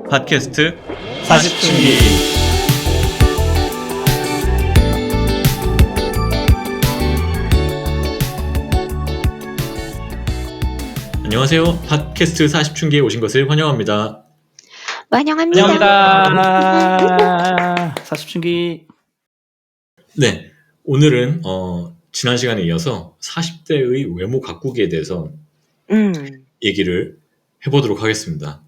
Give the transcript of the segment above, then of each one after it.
팟캐스트 40층기. 안녕하세요. 팟캐스트 40층기에 오신 것을 환영합니다. 환영합니다. 40층기. 네, 오늘은 지난 시간에 이어서 40대의 외모 가꾸기에 대해서 얘기를 해보도록 하겠습니다.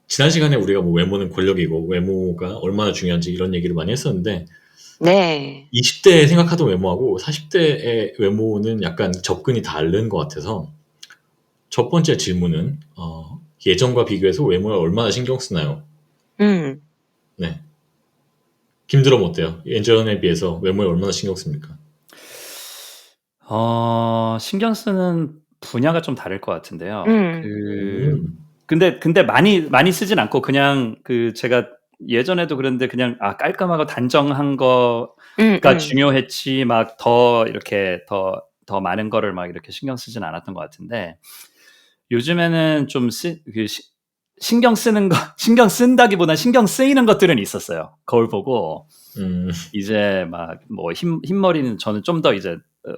지난 시간에 우리가 뭐 외모는 권력이고 외모가 얼마나 중요한지 이런 얘기를 많이 했었는데 네. 20대 생각하던 외모하고 40대의 외모는 약간 접근이 다른 것 같아서 첫 번째 질문은 예전과 비교해서 외모에 얼마나 신경 쓰나요? 음. 네. 김드럼 어때요? 예전에 비해서 외모에 얼마나 신경 씁니까? 신경 쓰는 분야가 좀 다를 것 같은데요. 근데 많이 쓰진 않고 그냥 제가 예전에도 그랬는데 그냥 깔끔하고 단정한 거가 중요했지 막 더 이렇게 더 많은 거를 막 이렇게 신경 쓰진 않았던 것 같은데 요즘에는 좀 신경 쓰는 거 신경 쓴다기보다 신경 쓰이는 것들은 있었어요. 거울 보고 이제 막 뭐 흰머리는 저는 좀 더 이제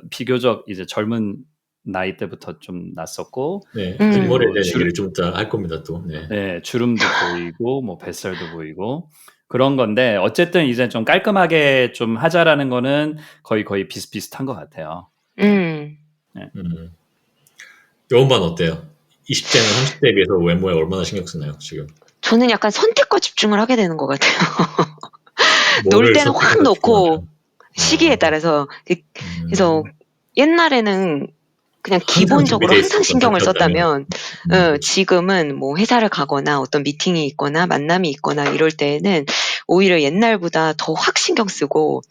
비교적 이제 젊은 나이 때부터 좀 났었고, 네, 흰머리에 대한 얘기를 좀 이따 할 겁니다 또. 네. 네, 주름도 보이고 뭐 뱃살도 보이고 그런 건데 어쨌든 이제 좀 깔끔하게 좀 하자라는 거는 거의 비슷비슷한 것 같아요. 음. 네. 여운반 어때요? 20대는 30대에 비해서 외모에 얼마나 신경 쓰나요 지금? 저는 약간 선택과 집중을 하게 되는 것 같아요. 놀 뭐를 때는 확 선택해서 놓고 집중하나요? 시기에 따라서. 그래서 옛날에는 그냥 항상 기본적으로 준비돼 항상 있었던 신경을 상태였다면 썼다면 지금은 뭐 회사를 가거나 어떤 미팅이 있거나 만남이 있거나 이럴 때에는 오히려 옛날보다 더 확 신경 쓰고,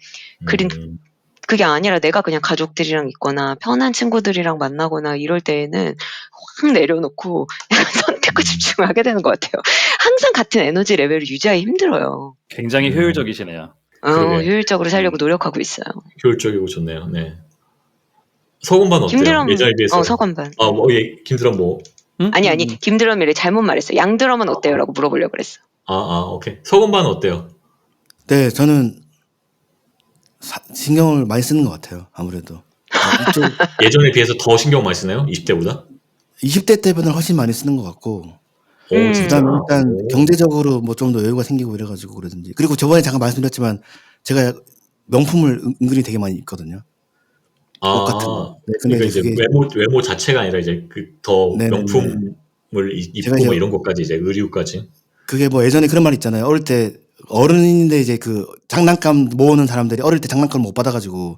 그게 아니라 내가 그냥 가족들이랑 있거나 편한 친구들이랑 만나거나 이럴 때에는 확 내려놓고 선택과 집중을 하게 되는 것 같아요. 항상 같은 에너지 레벨을 유지하기 힘들어요. 굉장히 효율적이시네요. 그러게. 효율적으로 살려고 노력하고 있어요. 효율적이고 좋네요. 네. 서건반 어때요? 김드럼, 예전에 비해서. 서건반. 김드럼 뭐? 아니, 김드럼이래. 잘못 말했어. 양드럼은 어때요? 라고 물어보려고 그랬어. 오케이. 서건반은 어때요? 네, 저는 신경을 많이 쓰는 것 같아요. 아무래도. 예전에 비해서 더 신경 많이 쓰나요? 20대보다? 20대 때보다 훨씬 많이 쓰는 것 같고. 진짜? 그다음에 일단 경제적으로 뭐 좀 더 여유가 생기고 이래가지고 그러든지. 그리고 저번에 잠깐 말씀드렸지만 제가 명품을 은근히 되게 많이 입거든요. 옷 같은 거. 네, 근데 그러니까 이제 외모 자체가 아니라 이제 더 명품을 입고 뭐 이런 것까지 이제 의류까지. 그게 뭐 예전에 그런 말 있잖아요. 어릴 때 어른인데 이제 장난감 모으는 사람들이 어릴 때 장난감 못 받아가지고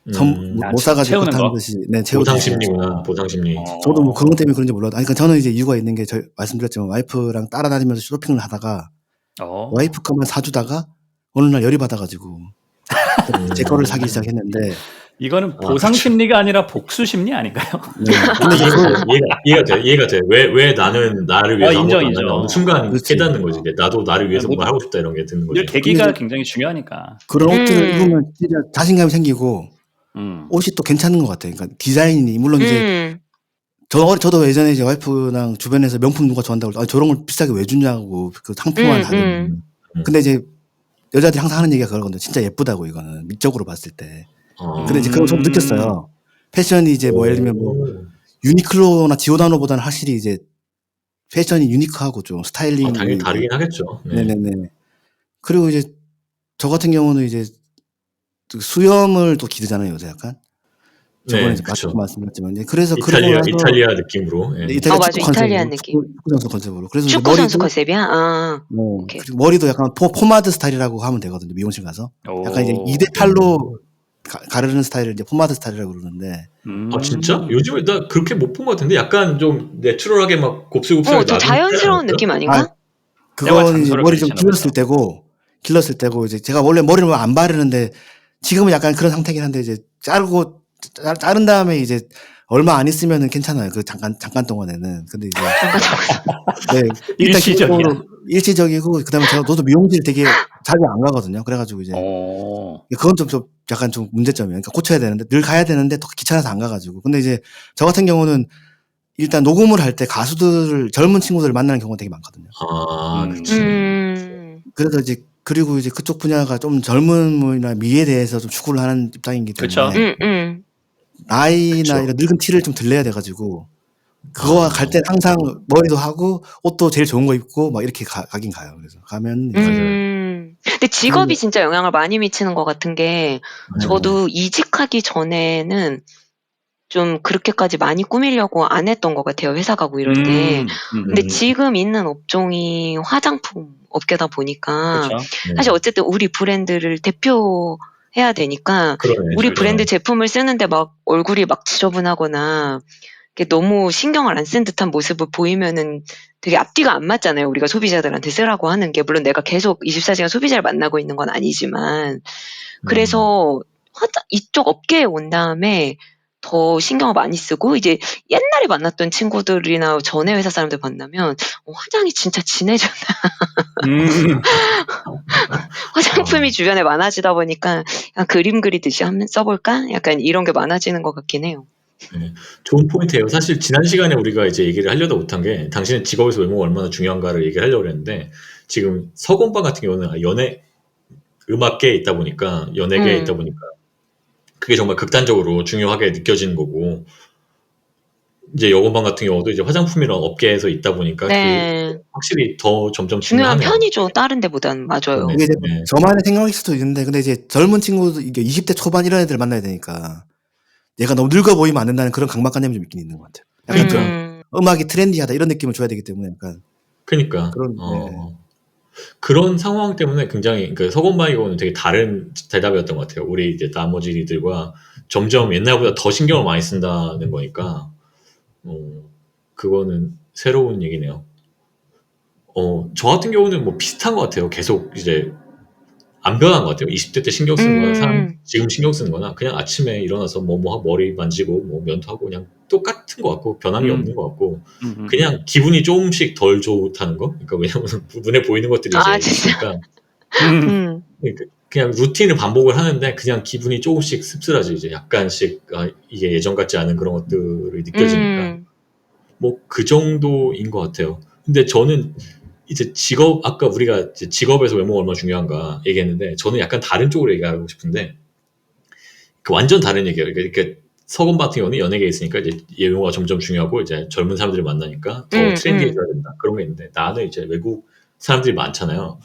못 사가지고 그렇다는 듯이. 네, 보상심리구나. 보상심리. 저도 뭐 그런 것 때문에 그런지 몰라도. 그러니까 저는 이제 이유가 있는 게 말씀드렸지만 와이프랑 따라다니면서 쇼핑을 하다가 와이프 거만 사주다가 어느 날 열이 받아가지고 제 거를 사기 시작했는데. 이거는 보상심리가 아니라 복수심리 아닌가요? 네. 근데 이해가 돼. 왜 나는 나를 위해서 아무것도 안 하냐. 어느 순간 그렇지. 깨닫는 거지. 나도 나를 위해서 뭘 하고 싶다 이런 게 드는 거지. 계기가 굉장히 중요하니까. 그런 옷들을 입으면 진짜 자신감이 생기고 옷이 또 괜찮은 것 같아요. 그러니까 디자인이 물론 이제 저도 예전에 이제 와이프랑 주변에서 명품 누가 좋아한다고 해서 저런 걸 비싸게 왜 주냐고 그 상품만 하는. 근데 이제 여자들이 항상 하는 얘기가 그러거든요. 진짜 예쁘다고 이거는 미적으로 봤을 때. 근데 이제 그걸 좀 느꼈어요. 패션이 이제 뭐 예를 들면 뭐 유니클로나 지오다노보다는 확실히 이제 패션이 유니크하고 좀 스타일링이 당연히 다르긴 하겠죠. 네네네. 그리고 이제 저 같은 경우는 이제 수염을 또 기르잖아요, 요새 약간. 저번에 말씀드렸지만, 그래서 이탈리아 느낌으로. 네, 이탈리아 맞아, 이탈리안 느낌. 축구 선수 컨셉으로. 그래서 축구 선수 컨셉이야. 그리고 머리도 약간 포마드 스타일이라고 하면 되거든요, 미용실 가서. 약간 이제 2대8로 가르는 스타일을 이제 포마드 스타일이라고 그러는데. 진짜? 요즘에 나 그렇게 못 본 것 같은데 약간 좀 내추럴하게 막 곱슬곱슬하게 좀 자연스러운 느낌 아닌가? 그건 이제 머리 좀 길렀을 때고 이제 제가 원래 머리를 안 바르는데 지금은 약간 그런 상태긴 한데 이제 자른 다음에 이제 얼마 안 있으면은 괜찮아요. 잠깐 동안에는. 근데 이제 네, 일시적이고 그다음에 저도 미용실 되게 자주 안 가거든요. 그래가지고 이제 그건 좀 약간 좀 문제점이에요. 그러니까 고쳐야 되는데 늘 가야 되는데 또 귀찮아서 안 가가지고. 근데 이제 저 같은 경우는 일단 녹음을 할 때 가수들을 젊은 친구들을 만나는 경우가 되게 많거든요. 그치. 그래서 이제 그리고 이제 그쪽 분야가 좀 젊음이나 미에 대해서 좀 추구를 하는 입장이기 그쵸. 때문에 나이나 그쵸. 이런 늙은 티를 좀 들려야 돼가지고 그거와 갈 때 항상 머리도 하고 옷도 제일 좋은 거 입고 막 이렇게 가긴 가요. 그래서 가면 근데 직업이 진짜 영향을 많이 미치는 것 같은 게 저도 이직하기 전에는 좀 그렇게까지 많이 꾸미려고 안 했던 것 같아요. 회사 가고 이럴 때. 근데 지금 있는 업종이 화장품 업계다 보니까 그쵸. 사실 어쨌든 우리 브랜드를 대표해야 되니까 그러네, 우리 진짜. 브랜드 제품을 쓰는데 막 얼굴이 막 지저분하거나 이렇게 너무 신경을 안 쓴 듯한 모습을 보이면은 되게 앞뒤가 안 맞잖아요. 우리가 소비자들한테 쓰라고 하는 게. 물론 내가 계속 24시간 소비자를 만나고 있는 건 아니지만. 그래서 이쪽 업계에 온 다음에 더 신경을 많이 쓰고 이제 옛날에 만났던 친구들이나 전에 회사 사람들 만나면 화장이 진짜 진해졌나. 화장품이 주변에 많아지다 보니까 그냥 그림 그리듯이 한번 써볼까? 약간 이런 게 많아지는 것 같긴 해요. 네, 좋은 포인트예요. 사실 지난 시간에 우리가 이제 얘기를 하려다 못한 게 당신의 직업에서 외모가 얼마나 중요한가를 얘기를 하려고 했는데 지금 서건방 같은 경우는 연예 음악계에 있다 보니까 연예계에 있다 보니까 그게 정말 극단적으로 중요하게 느껴지는 거고 이제 여건방 같은 경우도 이제 화장품이랑 업계에서 있다 보니까 그 확실히 더 점점 중요한 중요하네요. 편이죠. 다른 데보다는. 맞아요. 이게 이제 저만의 생각일 수도 있는데 근데 이제 젊은 친구들 이게 20대 초반 이런 애들 만나야 되니까 얘가 너무 늙어 보이면 안 된다는 그런 강박관념이 좀 있긴 있는 것 같아요. 약간 좀 음악이 트렌디하다 이런 느낌을 줘야 되기 때문에 약간 그러니까 그런 그런 상황 때문에 굉장히 그 서건방의 경우는 되게 다른 대답이었던 것 같아요. 우리 이제 나머지들과 점점 옛날보다 더 신경을 많이 쓴다는 거니까 그거는 새로운 얘기네요. 저 같은 경우는 뭐 비슷한 것 같아요. 계속 이제 안 변한 것 같아요. 20대 때 신경 쓰는 거나 지금 신경 쓰는 거나 그냥 아침에 일어나서 뭐 머리 만지고 뭐 면도하고 그냥 똑같은 것 같고 변한 게 없는 것 같고 그냥 기분이 조금씩 덜 좋다는 거. 그러니까 왜냐면 눈에 보이는 것들이 이제 있으니까 그냥 루틴을 반복을 하는데 그냥 기분이 조금씩 씁쓸하지 이제 약간씩 이게 예전 같지 않은 그런 것들이 느껴지니까 뭐 그 정도인 것 같아요. 근데 저는 이제 직업 아까 우리가 이제 직업에서 외모가 얼마나 중요한가 얘기했는데 저는 약간 다른 쪽으로 얘기하고 싶은데 그 완전 다른 얘기예요. 그러니까 서건 같은 경우는 연예계에 있으니까 이제 외모가 점점 중요하고 이제 젊은 사람들을 만나니까 더 트렌디해져야 된다 그런 게 있는데 나는 이제 외국 사람들이 많잖아요.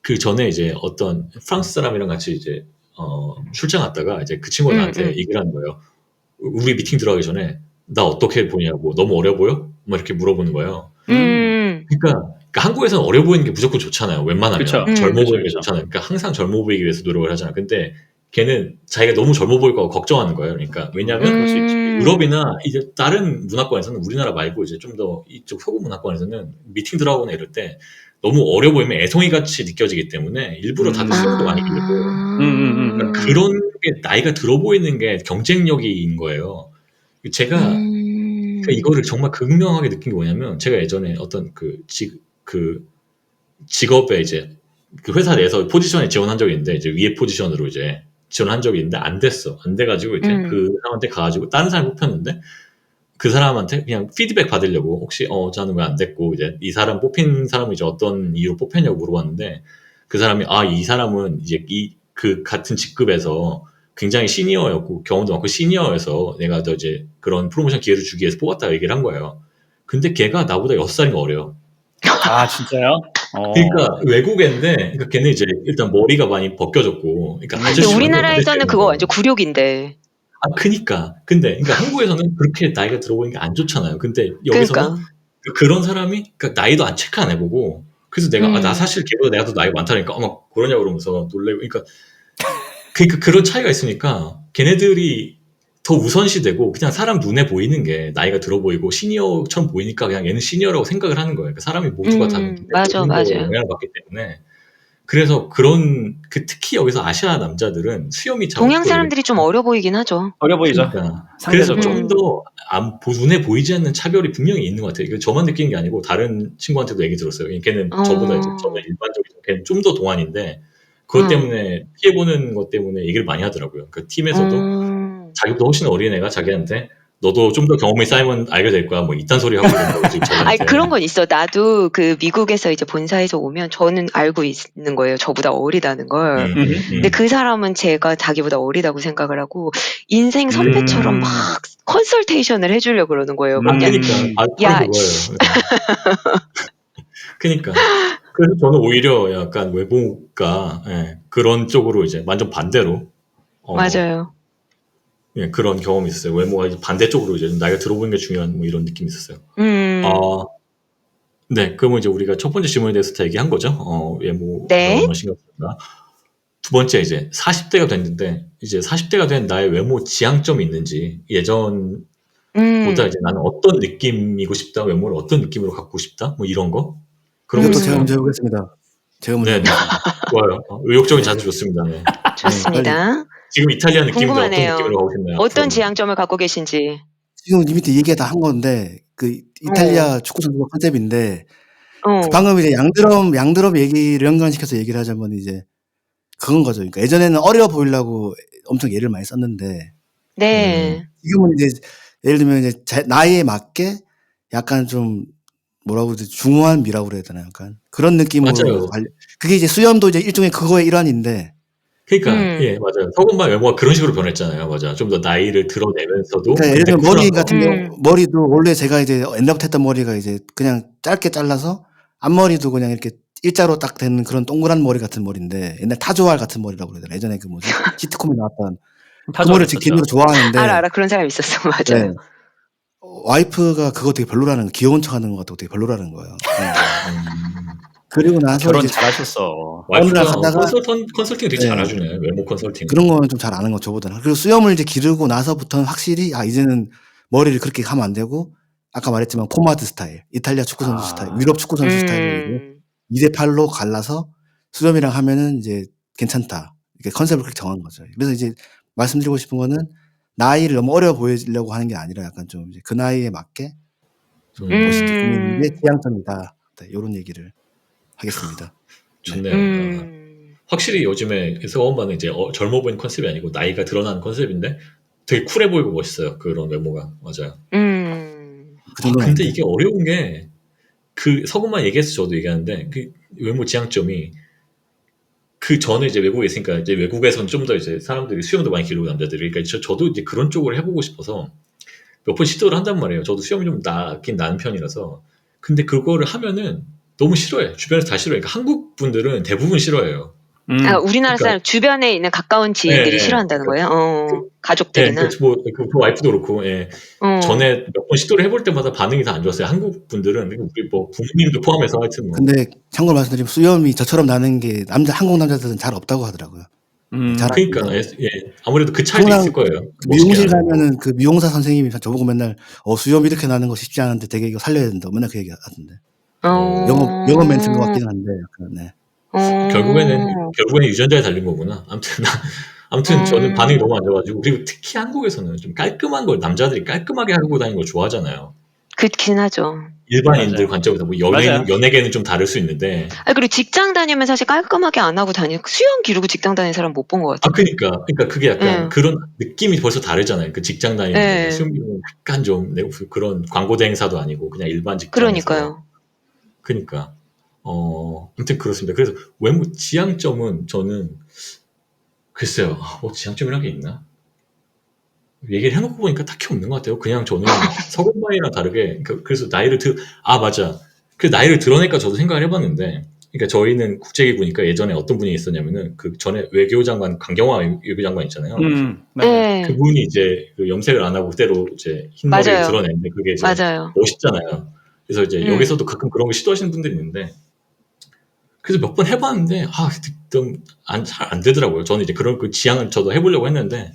그 전에 이제 어떤 프랑스 사람이랑 같이 이제 출장 갔다가 이제 그 친구가 나한테 얘기를 하는 거예요. 우리 미팅 들어가기 전에 나 어떻게 보냐고 너무 어려 보여? 막 이렇게 물어보는 거예요. 그러니까 한국에서는 어려 보이는 게 무조건 좋잖아요. 웬만하면 젊어 보이는 게 좋잖아요. 그러니까 항상 젊어 보이기 위해서 노력을 하잖아요. 근데 걔는 자기가 너무 젊어 보일 거 걱정하는 거예요. 그러니까 왜냐하면 유럽이나 이제 다른 문화권에서는 우리나라 말고 이제 좀 더 이쪽 서구 문화권에서는 미팅 들어가거나 이럴 때 너무 어려 보이면 애송이 같이 느껴지기 때문에 일부러 다들 수염도 많이 기르고 그러니까 그런 게 나이가 들어 보이는 게 경쟁력인 거예요. 제가 그러니까 이거를 정말 극명하게 느낀 게 뭐냐면 제가 예전에 어떤 그 직업에 이제 그 회사 내에서 포지션에 지원한 적이 있는데 이제 위에 포지션으로 이제 지원한 적이 있는데 안 됐어. 안 돼가지고 이렇게 그 사람한테 가가지고 다른 사람이 뽑혔는데 그 사람한테 그냥 피드백 받으려고 혹시 저는 왜 안 됐고 이제 이 사람 뽑힌 사람이 이제 어떤 이유로 뽑혔냐고 물어봤는데 그 사람이 이 사람은 이제 그 같은 직급에서 굉장히 시니어였고 경험도 많고 시니어여서 내가 더 이제 그런 프로모션 기회를 주기 위해서 뽑았다고 얘기를 한 거예요. 근데 걔가 나보다 6살인가 어려요. 아 진짜요? 그러니까 외국인데 그러니까 걔는 이제 일단 머리가 많이 벗겨졌고 그러니까 아저씨 우리나라에서는 그거 완전 굴욕인데. 그니까 그러니까 한국에서는 그렇게 나이가 들어 보이는 게 안 좋잖아요. 근데 여기서는 그런 사람이 그러니까 나이도 안 체크 안 해보고 그래서 내가 나 사실 걔보다 내가 더 나이가 많다니까 막 그러냐 그러면서 놀래고 그러니까 그런 차이가 있으니까 걔네들이 더 우선시되고 그냥 사람 눈에 보이는 게 나이가 들어 보이고 시니어처럼 보이니까 그냥 얘는 시니어라고 생각을 하는 거예요. 그러니까 사람이 모두가 다 영향을 받기 때문에 그래서 그런 특히 여기서 아시아 남자들은 수염이 잘 동양 사람들이 좀 어려 보이긴 하죠. 어려 보이죠. 그러니까. 그래서 좀 더 눈에 보이지 않는 차별이 분명히 있는 것 같아요. 이거 저만 느낀 게 아니고 다른 친구한테도 얘기 들었어요. 걔는 저보다 이제 저는 일반적으로 걔는 좀 더 동안인데 그것 때문에 피해보는 것 때문에 얘기를 많이 하더라고요. 그 팀에서도 자기보다 훨씬 어린 애가 자기한테 너도 좀 더 경험이 쌓이면 알게 될 거야. 뭐 이딴 소리 하고 있는 거지. 아니 그런 건 있어. 나도 그 미국에서 이제 본사에서 오면 저는 알고 있는 거예요. 저보다 어리다는 걸. 근데 그 사람은 제가 자기보다 어리다고 생각을 하고 인생 선배처럼 막 컨설테이션을 해주려고 그러는 거예요. 그러니까 야, 그러니까 그래서 저는 오히려 약간 외모가 그런 쪽으로 이제 완전 반대로 맞아요. 예, 그런 경험이 있었어요. 외모가 이제 반대쪽으로 이제 나이가 들어보는 게 중요한 뭐 이런 느낌이 있었어요. 네, 그러면 이제 우리가 첫 번째 질문에 대해서 다 얘기한 거죠. 외모가 얼마나 신경 쓰는가. 두 번째 이제 40대가 됐는데 이제 40대가 된 나의 외모 지향점이 있는지 예전보다 이제 나는 어떤 느낌이고 싶다, 외모를 어떤 느낌으로 갖고 싶다, 뭐 이런 거. 그런 이것도 제가 먼저 해보겠습니다. 제가 먼저. 네, 좋아요. 의욕적인 자세 좋습니다. 네. 좋습니다. 지금 이탈리아 느낌인데 궁금하네요. 어떤 느낌으로 가고 싶나요? 어떤 지향점을 갖고 계신지. 지금 이 밑에 얘기 다 한 건데 그 이탈리아 축구 선수가 컨셉인데 그 방금 이제 양드럼 얘기를 연관시켜서 얘기를 하자면 이제 그건 거죠. 그러니까 예전에는 어려 보이려고 엄청 예를 많이 썼는데 네. 지금은 이제 예를 들면 이제 나이에 맞게 약간 좀 뭐라고 그러지 중후한 미라고 그래야 되나 약간 그런 느낌으로 그게 이제 수염도 이제 일종의 그거의 일환인데 그러니까 예 맞아요. 서건만 외모가 그런 식으로 변했잖아요. 맞아. 좀 더 나이를 드러내면서도 그러니까 예를 들면 머리 같은 경우 머리도 원래 제가 이제 옛날부터 했던 머리가 이제 그냥 짧게 잘라서 앞머리도 그냥 이렇게 일자로 딱 되는 그런 동그란 머리 같은 머리인데 옛날 타조알 같은 머리라고 그래야 되나 예전에 그 뭐지 시트콤에 나왔던 그 머리를 개인적으로 좋아하는데 알아 그런 사람 있었어. 맞아요. 네. 와이프가 그거 되게 별로라는 귀여운 척하는 것 같고 되게 별로라는 거예요. 네. 그리고 나서 결혼 잘하셨어. 와이프가 컨설팅 되게 잘해주네. 외모 컨설팅. 그런 거는 좀 잘 아는 거 저보다는. 그리고 수염을 이제 기르고 나서부터는 확실히 이제는 머리를 그렇게 하면 안 되고 아까 말했지만 포마드 스타일, 이탈리아 축구 선수 스타일, 유럽 축구 선수 스타일로 2대8로 갈라서 수염이랑 하면은 이제 괜찮다. 이렇게 컨셉을 그렇게 정한 거죠. 그래서 이제 말씀드리고 싶은 거는 나이를 너무 어려 보이려고 하는 게 아니라 약간 좀 이제 그 나이에 맞게 좀 멋있게 꾸미는 게 지향점이다. 네, 이런 얘기를 하겠습니다. 좋네요. 확실히 요즘에 서건반은 이제 젊어 보이는 컨셉이 아니고 나이가 드러나는 컨셉인데 되게 쿨해 보이고 멋있어요. 그런 외모가. 맞아요. 근데 이게 어려운 게 그 서건반 얘기해서 저도 얘기하는데 그 외모 지향점이 그 전에 이제 외국에 있으니까 이제 외국에서는 좀 더 이제 사람들이 수염도 많이 기르고 남자들이 그러니까 저도 이제 그런 쪽으로 해보고 싶어서 몇 번 시도를 한단 말이에요. 저도 수염이 좀 나긴 나는 편이라서. 근데 그거를 하면은 너무 싫어해. 주변에서 다 싫어해. 그러니까 한국 분들은 대부분 싫어해요. 우리나라 사람 주변에 있는 가까운 지인들이 싫어한다는 거예요. 가족들이나. 그 와이프도 그렇고, 전에 몇 번 시도를 해볼 때마다 반응이 다 안 좋았어요. 한국 분들은 우리 뭐 부모님도 포함해서 하여튼 뭐. 근데 참고로 말씀드리면 수염이 저처럼 나는 게 한국 남자들은 잘 없다고 하더라고요. 그러니까 아무래도 그 차이도 있을 거예요. 미용실 가면은 그 미용사 선생님이 저보고 맨날 수염 이렇게 나는 거 쉽지 않은데 되게 이거 살려야 된다. 맨날 그 얘기 하던데. 영업 멘트인 것 같긴 한데 약간 네. 결국에는 유전자에 달린 거구나. 아무튼 저는 반응이 너무 안 좋아가지고 그리고 특히 한국에서는 좀 깔끔한 걸 남자들이 깔끔하게 하고 다니는 걸 좋아하잖아요. 그렇긴 하죠. 일반인들 관점에서 뭐 연예계는 좀 다를 수 있는데. 그리고 직장 다니면 사실 깔끔하게 안 하고 수염 기르고 직장 다니는 사람 못 본 것 같아요. 그러니까 그게 약간 그런 느낌이 벌써 다르잖아요. 그 직장 다니는 수염 기르는 약간 좀 그런 광고 대행사도 아니고 그냥 일반 직장. 그러니까요. 그러니까. 아무튼 그렇습니다. 그래서 외모 지향점은 저는 글쎄요. 지향점이란 게 있나? 얘기를 해놓고 보니까 딱히 없는 것 같아요. 그냥 저는 서건반이랑 다르게 그래서 나이를 맞아. 그 나이를 드러낼까 저도 생각을 해봤는데 그러니까 저희는 국제기구니까 예전에 어떤 분이 있었냐면은 그 전에 외교장관 강경화 외교장관 있잖아요. 그분이 이제 그 염색을 안 하고 그대로 이제 흰머리를 드러냈는데 그게 이제 멋있잖아요. 그래서 이제 여기서도 가끔 그런 거 시도하시는 분들이 있는데 그래서 몇 번 해봤는데 좀 잘 안 되더라고요. 저는 이제 그런 그 지향을 저도 해보려고 했는데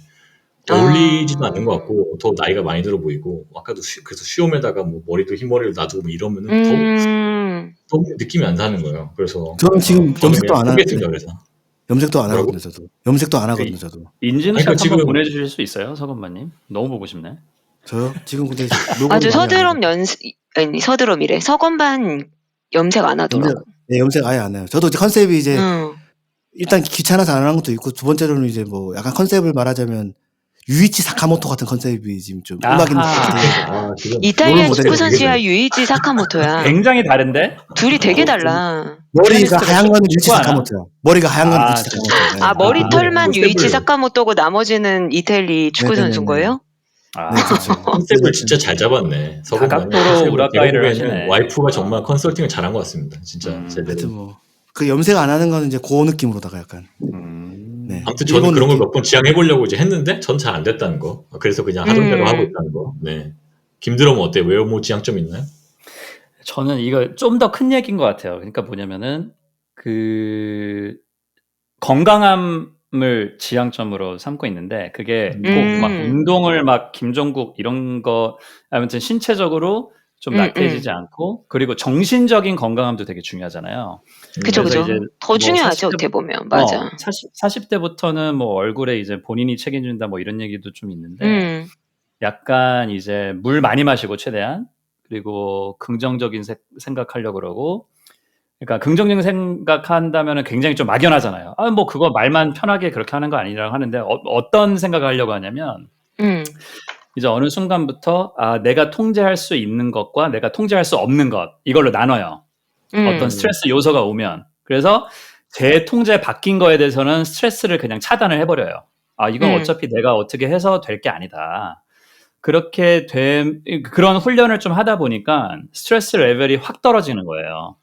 어울리지도 않는 것 같고 더 나이가 많이 들어 보이고 아까도 그래서 수염에다가 뭐 머리도 흰머리를 놔두고 뭐 이러면은 더 느낌이 안 사는 거예요. 그래서 저는 지금 염색도 안 하는데 그래서 염색도 안 하거든요. 저도 염색도 안 하거든요. 저도 인증샷 한번 보내주실 수 있어요, 서건반님? 너무 보고 싶네. 저요? 지금 근데 아주 서드럼이래. 서건반 염색 안 하더라고. 네, 염색 아예 안 해요. 저도 이제 컨셉이 이제 일단 귀찮아서 안 하는 것도 있고 두 번째로는 이제 뭐 약간 컨셉을 말하자면 유이치 사카모토 같은 컨셉이 지금 좀 아하. 음악 있는 것 지금 이탈리아 롤 축구 모델이 선수야 유이지 사카모토야. 굉장히 다른데? 둘이 되게 어, 달라. 머리가 피아니스트가 하얀 거는 유이치 축구 하나? 사카모토야. 머리가 하얀 거는 아, 유이치 사카모토야. 네. 아 머리털만 네. 유이치 컨셉을- 사카모토고 나머지는 이태리 축구 네네네네. 선수인 거예요? 아, 네, 그렇죠. 컨셉을 진짜 잘 잡았네. 다각도로 컨셉을 우라카이를 제가 하시네. 보기에는 와이프가 정말 컨설팅을 잘한 것 같습니다. 진짜 제대로. 하여튼 뭐 그 염색 안 하는 거는 이제 그 느낌으로다가 약간 네. 아무튼 저는 일본 그런 걸 느낌. 몇 번 지향해 보려고 이제 했는데 전 잘 안 됐다는 거. 그래서 그냥 하던 대로 하고 있다는 거. 네. 김드럼은 어때요? 외모 지향점 있나요? 저는 이거 좀 더 큰 얘기인 것 같아요. 그러니까 뭐냐면은 그 건강함을 지향점으로 삼고 있는데 그게 꼭 막 운동을 막 김종국 이런 거 아무튼 신체적으로 좀 나태해지지 않고 그리고 정신적인 건강함도 되게 중요하잖아요. 그죠 그래서 그죠. 이제 더 뭐 중요하죠 40대 어떻게 보면 맞아. 40대부터는 뭐 얼굴에 이제 본인이 책임진다 뭐 이런 얘기도 좀 있는데 약간 이제 물 많이 마시고 최대한 그리고 긍정적인 생각하려고 그러고 그러니까 긍정적인 생각한다면은 굉장히 좀 막연하잖아요. 아, 뭐 그거 말만 편하게 그렇게 하는 거 아니라고 하는데 어떤 생각을 하려고 하냐면 이제 어느 순간부터 아, 내가 통제할 수 있는 것과 내가 통제할 수 없는 것 이걸로 나눠요. 어떤 스트레스 요소가 오면 그래서 제 통제 바뀐 거에 대해서는 스트레스를 그냥 차단을 해버려요. 아, 이건 어차피 내가 어떻게 해서 될 게 아니다. 그렇게 그런 훈련을 좀 하다 보니까 스트레스 레벨이 확 떨어지는 거예요.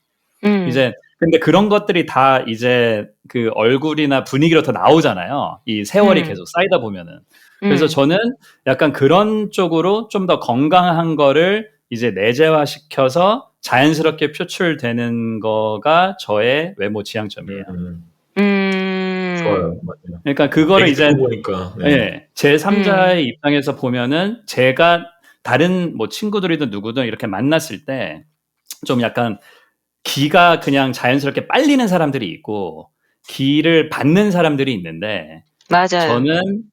이제 근데 그런 것들이 다 이제 그 얼굴이나 분위기로 더 나오잖아요. 이 세월이 계속 쌓이다 보면은. 그래서 저는 약간 그런 쪽으로 좀 더 건강한 거를 이제 내재화시켜서 자연스럽게 표출되는 거가 저의 외모 지향점이에요. 좋아요. 맞아요. 그러니까 그거를 이제 보니까, 네. 제 3자의 입장에서 보면은 제가 다른 뭐 친구들이든 누구든 이렇게 만났을 때 좀 약간 기가 그냥 자연스럽게 빨리는 사람들이 있고 기를 받는 사람들이 있는데 맞아요. 저는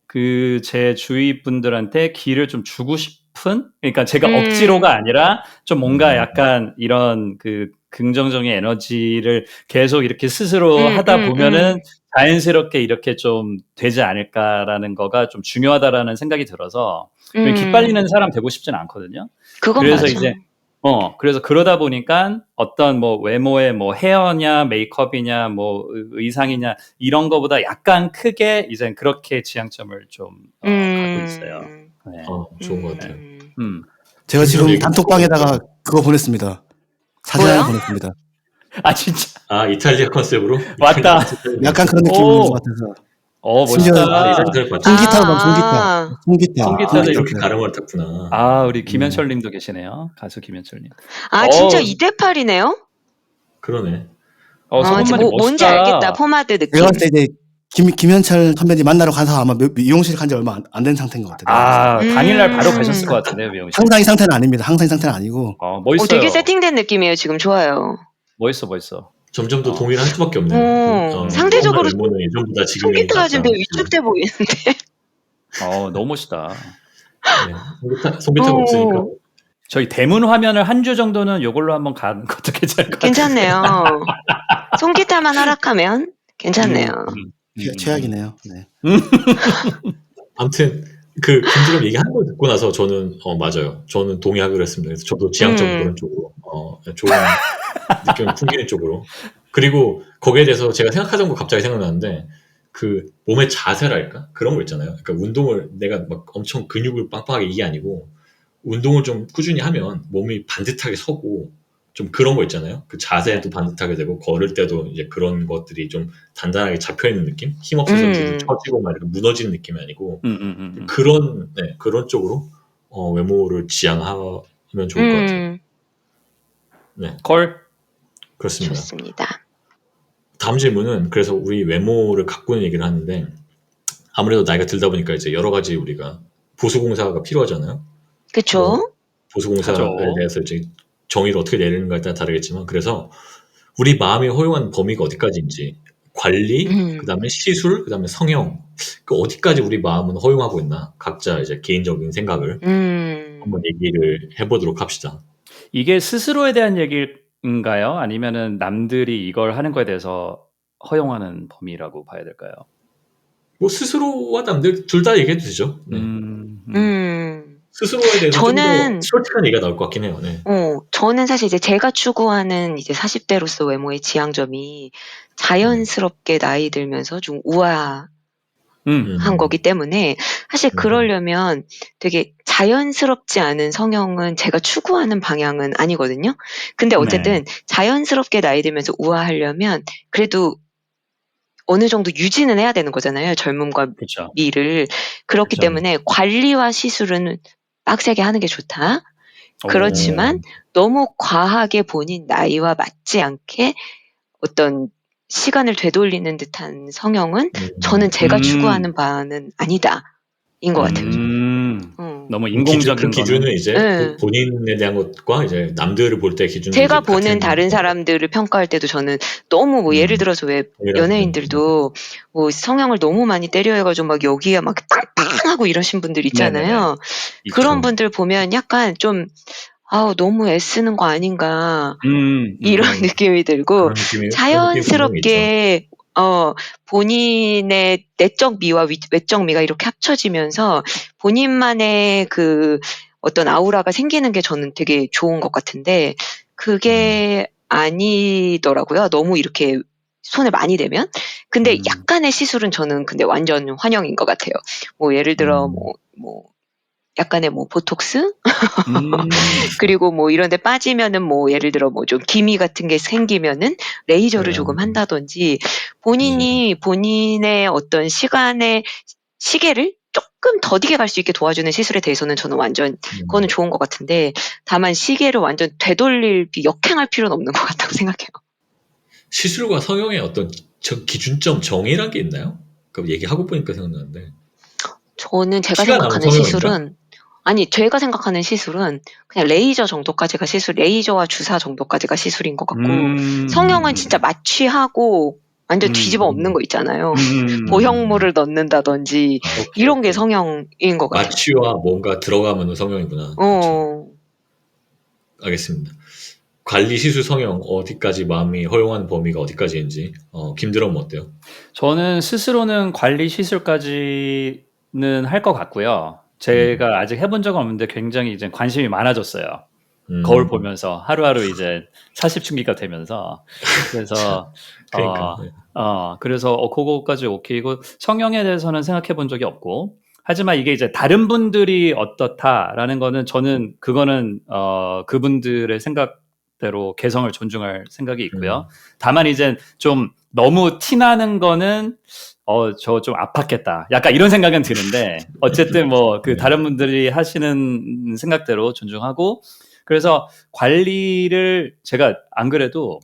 그 제 주위 분들한테 기를 좀 주고 싶은 그러니까 제가 억지로가 아니라 좀 뭔가 약간 이런 그 긍정적인 에너지를 계속 이렇게 스스로 하다 보면은 자연스럽게 이렇게 좀 되지 않을까라는 거가 좀 중요하다라는 생각이 들어서 기 빨리는 사람 되고 싶지는 않거든요. 그건 그래서 맞아. 이제 그래서 그러다 보니까 어떤 뭐 외모의 뭐 헤어냐 메이크업이냐 뭐 의상이냐 이런 거보다 약간 크게 이제 그렇게 지향점을 좀 갖고 있어요. 네. 좋은 것 같아요. 제가 지금 얘기 단톡방에다가 그거 보냈습니다. 사진 하나 보냈습니다. 아 진짜 아 이탈리아 컨셉으로? 왔다. 약간 그런 느낌인 것 같아서. 멋있다. 이 사진을 봤죠. 송기타로 송기타도 이렇게 가름을 탔구나. 아 우리 김현철님도 계시네요. 가수 김현철님. 아 진짜 2대8이네요? 그러네. 뭔지 알겠다. 포마드 느낌. 내가 봤을 때 이제 김현철 선배님 만나러 가서 아마 미용실 간 지 얼마 안 된 상태인 것 같아요. 아 당일날 바로 가셨을 것 같은데요 미용실. 항상 이 상태는 아닙니다. 항상 이 상태는 아니고. 멋있어요. 되게 세팅된 느낌이에요. 지금 좋아요. 멋있어. 점점 더 동일할 수밖에 없네요. 상대적으로 외모는 예전보다 지금이 송기타가 지금 되게 위축돼 보이는데. 너무 멋있다. 네. 송기타가 없으니까. 저희 대문 화면을 한 주 정도는 요걸로 한번 가는 것도 괜찮을 것 같아요. 괜찮네요. 송기타만 허락하면 괜찮네요. 최악이네요. 네. 아무튼 그 김드럼 얘기하는 걸 듣고 나서 저는 맞아요. 저는 동의하기로 했습니다. 그래서 저도 지향적으로 그런 쪽으로 좋은 느낌을 풍기는 쪽으로. 그리고 거기에 대해서 제가 생각하던 거 갑자기 생각나는데 그 몸의 자세랄까? 그런 거 있잖아요. 그러니까 운동을 내가 막 엄청 근육을 빵빵하게 이게 아니고 운동을 좀 꾸준히 하면 몸이 반듯하게 서고 좀 그런 거 있잖아요. 그 자세도 반듯하게 되고 걸을 때도 이제 그런 것들이 좀 단단하게 잡혀 있는 느낌? 힘 없어서 뒤로 처지고 막 이렇게 무너지는 느낌이 아니고 그런 쪽으로 외모를 지향하면 좋을 것 같아요. 네. 그렇습니다. 좋습니다. 다음 질문은 그래서 우리 외모를 가꾸는 얘기를 하는데 아무래도 나이가 들다 보니까 이제 여러 가지 우리가 보수공사가 필요하잖아요. 그렇죠. 보수공사에 대해서 이제 정의를 어떻게 내리는가에 따라 다르겠지만 그래서 우리 마음이 허용한 범위가 어디까지인지 관리, 그다음에 시술, 그다음에 성형 그 어디까지 우리 마음은 허용하고 있나 각자 이제 개인적인 생각을 한번 얘기를 해보도록 합시다. 이게 스스로에 대한 얘기인가요? 아니면은 남들이 이걸 하는 거에 대해서 허용하는 범위라고 봐야 될까요? 뭐 스스로와 남들 둘 다 얘기해도 되죠. 네. 스스로에 대해서 좀 더 솔직한 얘기가 나올 것 같긴 해요. 네. 저는 사실 이제 제가 추구하는 이제 40대로서 외모의 지향점이 자연스럽게 나이 들면서 좀 우아한 거기 때문에 사실 그러려면 되게 자연스럽지 않은 성형은 제가 추구하는 방향은 아니거든요. 근데 어쨌든 자연스럽게 나이 들면서 우아하려면 그래도 어느 정도 유지는 해야 되는 거잖아요. 젊음과 그쵸. 미를. 그렇기 때문에 관리와 시술은 빡세게 하는 게 좋다. 그렇지만 너무 과하게 본인 나이와 맞지 않게 어떤 시간을 되돌리는 듯한 성형은 저는 제가 추구하는 바는 아니다. 인 것 같아요. 너무 인공적인 그 기준은 거는. 이제 본인에 대한 것과 이제 남들을 볼 때 기준은 제가 이제 보는 다른 사람들을 평가할 때도 저는 너무 뭐 예를 들어서 왜 연예인들도 뭐 성형을 너무 많이 때려해가지고 막 여기에 막 빵빵 하고 이러신 분들 있잖아요. 그런 분들 보면 약간 좀 너무 애쓰는 거 아닌가 이런 느낌이 들고 자연스럽게 본인의 내적 미와 외적 미가 이렇게 합쳐지면서 본인만의 그 어떤 아우라가 생기는 게 저는 되게 좋은 것 같은데 그게 아니더라고요. 너무 이렇게 손을 많이 대면. 근데 약간의 시술은 저는 근데 완전 환영인 것 같아요. 뭐 예를 들어 뭐 약간의 뭐 보톡스 그리고 뭐 이런 데 빠지면은 뭐 예를 들어 뭐 좀 기미 같은 게 생기면은 레이저를 조금 한다든지 본인이 본인의 어떤 시간의 시계를 조금 더디게 갈 수 있게 도와주는 시술에 대해서는 저는 완전 그거는 좋은 것 같은데 다만 시계를 완전 되돌릴 역행할 필요는 없는 것 같다고 생각해요. 시술과 성형의 어떤 기준점 정의란 게 있나요? 그 얘기하고 보니까 생각나는데. 저는 제가 생각하는 시술은 제가 생각하는 시술은 그냥 레이저 정도까지가 시술, 레이저와 주사 정도까지가 시술인 것 같고 성형은 진짜 마취하고 완전 뒤집어 엎는 거 있잖아요. 보형물을 넣는다든지 이런 게 성형인 것 같아요. 마취와 뭔가 들어가면 성형이구나. 그렇죠. 알겠습니다. 관리 시술 성형 어디까지 마음이 허용한 범위가 어디까지인지 김드럼 어때요? 저는 스스로는 관리 시술까지는 할 것 같고요. 제가 아직 해본 적은 없는데 굉장히 이제 관심이 많아졌어요. 거울 보면서 하루하루 이제 40춘기가 되면서 그래서 그래서 그거까지 오케이고 성형에 대해서는 생각해 본 적이 없고 하지만 이게 이제 다른 분들이 어떻다라는 거는 저는 그거는 그분들의 생각대로 개성을 존중할 생각이 있고요. 다만 이제 좀 너무 티나는 거는 저 좀 아팠겠다. 약간 이런 생각은 드는데 어쨌든 뭐 그 다른 분들이 하시는 생각대로 존중하고 그래서 관리를 제가 안 그래도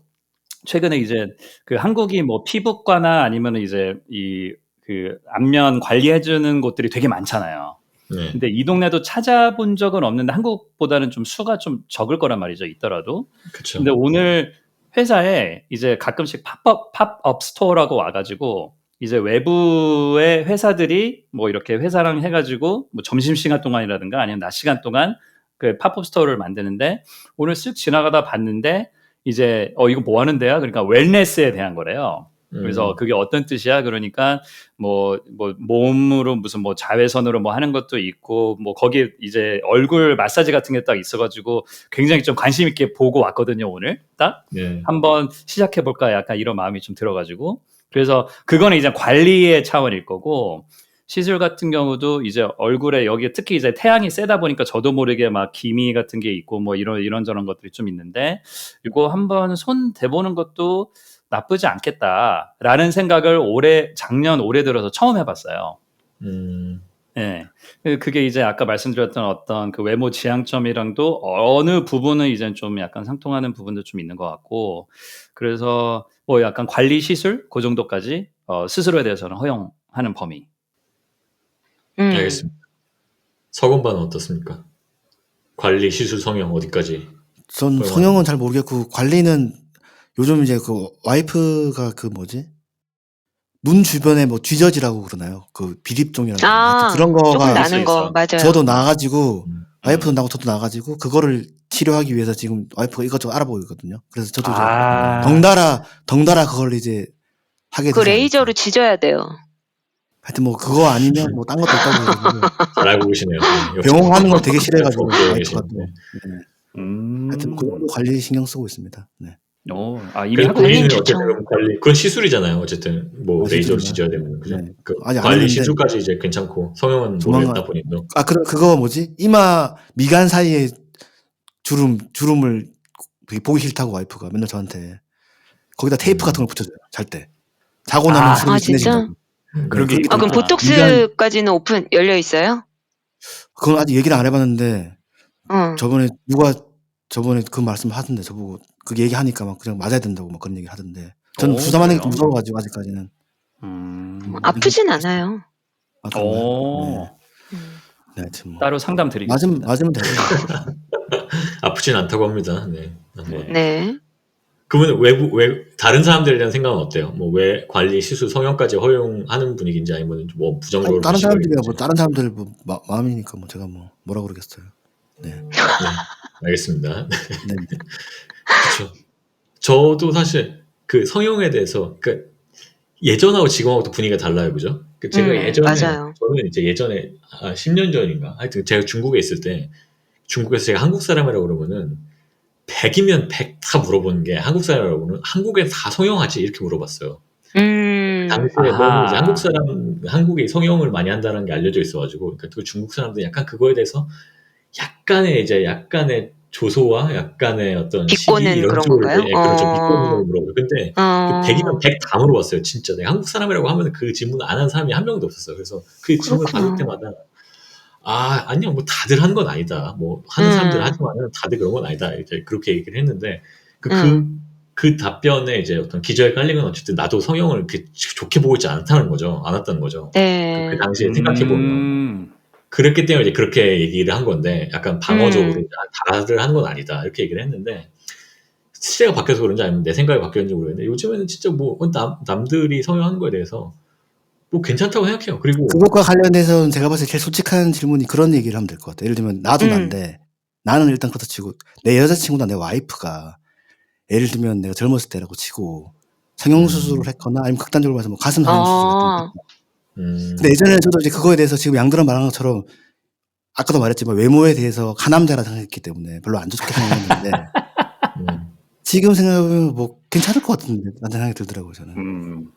최근에 이제 그 한국이 뭐 피부과나 아니면 이제 그 안면 관리해주는 곳들이 되게 많잖아요. 근데 이 동네도 찾아본 적은 없는데 한국보다는 좀 수가 좀 적을 거란 말이죠. 있더라도. 그쵸. 근데 오늘 회사에 이제 가끔씩 팝업 스토어라고 와가지고 이제 외부의 회사들이 뭐 이렇게 회사랑 해가지고 뭐 점심시간 동안이라든가 아니면 낮 시간 동안 그 팝업 스토어를 만드는데 오늘 쓱 지나가다 봤는데 이제 이거 뭐 하는 데야? 그러니까 웰네스에 대한 거래요. 그래서 그게 어떤 뜻이야? 그러니까 뭐 몸으로 무슨 뭐 자외선으로 뭐 하는 것도 있고 뭐 거기 이제 얼굴 마사지 같은 게 딱 있어가지고 굉장히 좀 관심 있게 보고 왔거든요. 오늘 딱 한번 시작해 볼까 약간 이런 마음이 좀 들어가지고 그래서 그거는 이제 관리의 차원일 거고 시술 같은 경우도 이제 얼굴에 여기에 특히 이제 태양이 세다 보니까 저도 모르게 막 기미 같은 게 있고 뭐 이런저런 것들이 좀 있는데 이거 한번 손 대보는 것도 나쁘지 않겠다라는 생각을 작년 올해 들어서 처음 해봤어요. 네. 그게 이제 아까 말씀드렸던 어떤 그 외모 지향점이랑도 어느 부분은 이제 좀 약간 상통하는 부분도 좀 있는 것 같고 그래서 뭐 약간 관리 시술 그 정도까지 스스로에 대해서는 허용하는 범위. 알겠습니다. 서건반은 어떻습니까? 관리 시술 성형 어디까지? 전 성형은 잘 모르겠고 관리는 요즘 이제 그 와이프가 그 뭐지? 눈 주변에 뭐 쥐젖이라고 그러나요? 그 비립종이라고 그런 거가 조금 나는 거 맞아요. 저도 나가지고 와이프도 나고 저도 나가지고 그거를 치료하기 위해서 지금 와이프가 이것저것 알아보고 있거든요. 그래서 저도 이제 덩달아 그걸 이제 하게 되지 그 레이저로 지져야 돼요. 하여튼 뭐 그거 아니면 뭐 딴 것도 있다고 해가지고 잘 알고 계시네요. 병원 가는 걸 되게 싫어해가지고 알고 와이프가 또 계시네. 하여튼 그 정도 관리 신경 쓰고 있습니다. 네. 이미 그래서 하고 관리는 본인은 계시죠. 좋죠. 어쨌든 관리 그건 시술이잖아요. 어쨌든 뭐 레이저로 시술이요. 찢어야 되면 그죠? 네. 그 아직 안 관리 했는데 시술까지 이제 괜찮고 성형은 조만간 모르겠다 본인도. 그거 뭐지? 이마 미간 사이에 주름을 되게 보기 싫다고 와이프가 맨날 저한테 거기다 테이프 같은 걸 붙여줘요. 잘 때. 자고 나면 주름이 진짜? 진해진다고. 그런 게 그렇기 그럼 때문에 보톡스까지는 오픈 열려 있어요? 그건 아직 얘기를 안 해봤는데 어. 저번에 그 말씀 하던데 저보고 그 얘기하니까 막 그냥 맞아야 된다고 막 그런 얘기를 하던데 저는 주사 맞는 게 좀 그래요? 무서워가지고 아직까지는. 아프진 않아요. 아, 그런가요? 오. 네, 하여튼 뭐 따로 상담 드리겠습니다. 맞으면 되죠. 아프진 않다고 합니다. 네. 네. 그러면 다른 사람들에 대한 생각은 어때요? 뭐 왜 관리 시술 성형까지 허용하는 분위기인지 아니면 뭐 부정적으로 다른 보시는 사람들이야 건지. 뭐 다른 사람들 뭐 마음이니까 뭐 제가 뭐 뭐라 그러겠어요. 네. 네, 알겠습니다. 네. 그렇죠. 저도 사실 그 성형에 대해서 그러니까 예전하고 지금하고 또 분위기가 달라요, 그죠? 제가 예전에 맞아요. 저는 이제 예전에 10년 전인가 하여튼 제가 중국에 있을 때 중국에서 제가 한국 사람이라고 그러면은 100이면 100 다 물어보는 게 한국 사람이라고 그러면 한국에 다 성형하지 이렇게 물어봤어요. 당시에 너무 이제 한국이 성형을 많이 한다는 게 알려져 있어가지고 그러니까 그 중국 사람들이 약간 그거에 대해서 약간의 조소와 약간의 어떤 비꼬는 시기 이런 그런 쪽으로 건가요? 그렇죠. 비꼬는 걸 물어봐요. 근데 100이면 100 다 물어봤어요. 진짜 내가 한국 사람이라고 하면 그 질문을 안 한 사람이 한 명도 없었어요. 그래서 그 질문을 받을 때마다 아니요 뭐 다들 하는 건 아니다. 뭐 하는 사람들 하지만은 다들 그런 건 아니다. 이제 그렇게 얘기를 했는데 그 답변에 이제 어떤 기저에 깔린 건 어쨌든 나도 성형을 이렇게 좋게 보고 있지 않았다는 거죠. 네. 그 당시에 생각해 보면. 그랬기 때문에 이제 그렇게 얘기를 한 건데 약간 방어적으로 다들 하는 건 아니다 이렇게 얘기를 했는데 시대가 바뀌어서 그런지 아니면 내 생각이 바뀌었는지 모르겠는데 요즘에는 진짜 뭐 남들이 성형하는 거에 대해서 뭐 괜찮다고 생각해요. 그리고 그것과 관련해서는 제가 봤을 때 제일 솔직한 질문이 그런 얘기를 하면 될 것 같아요. 예를 들면 나도 난데 나는 일단 그렇다 치고 내 여자친구나 내 와이프가 예를 들면 내가 젊었을 때라고 치고 성형수술을 했거나 아니면 극단적으로 봐서 뭐 가슴 성형수술 같은 거. 근데 예전에 저도 이제 그거에 대해서 지금 양들은 말한 것처럼 아까도 말했지만 외모에 대해서 가남자라 생각했기 때문에 별로 안 좋게 생각했는데 지금 생각해보면 뭐 괜찮을 것 같은데 라는 생각이 들더라고요 저는.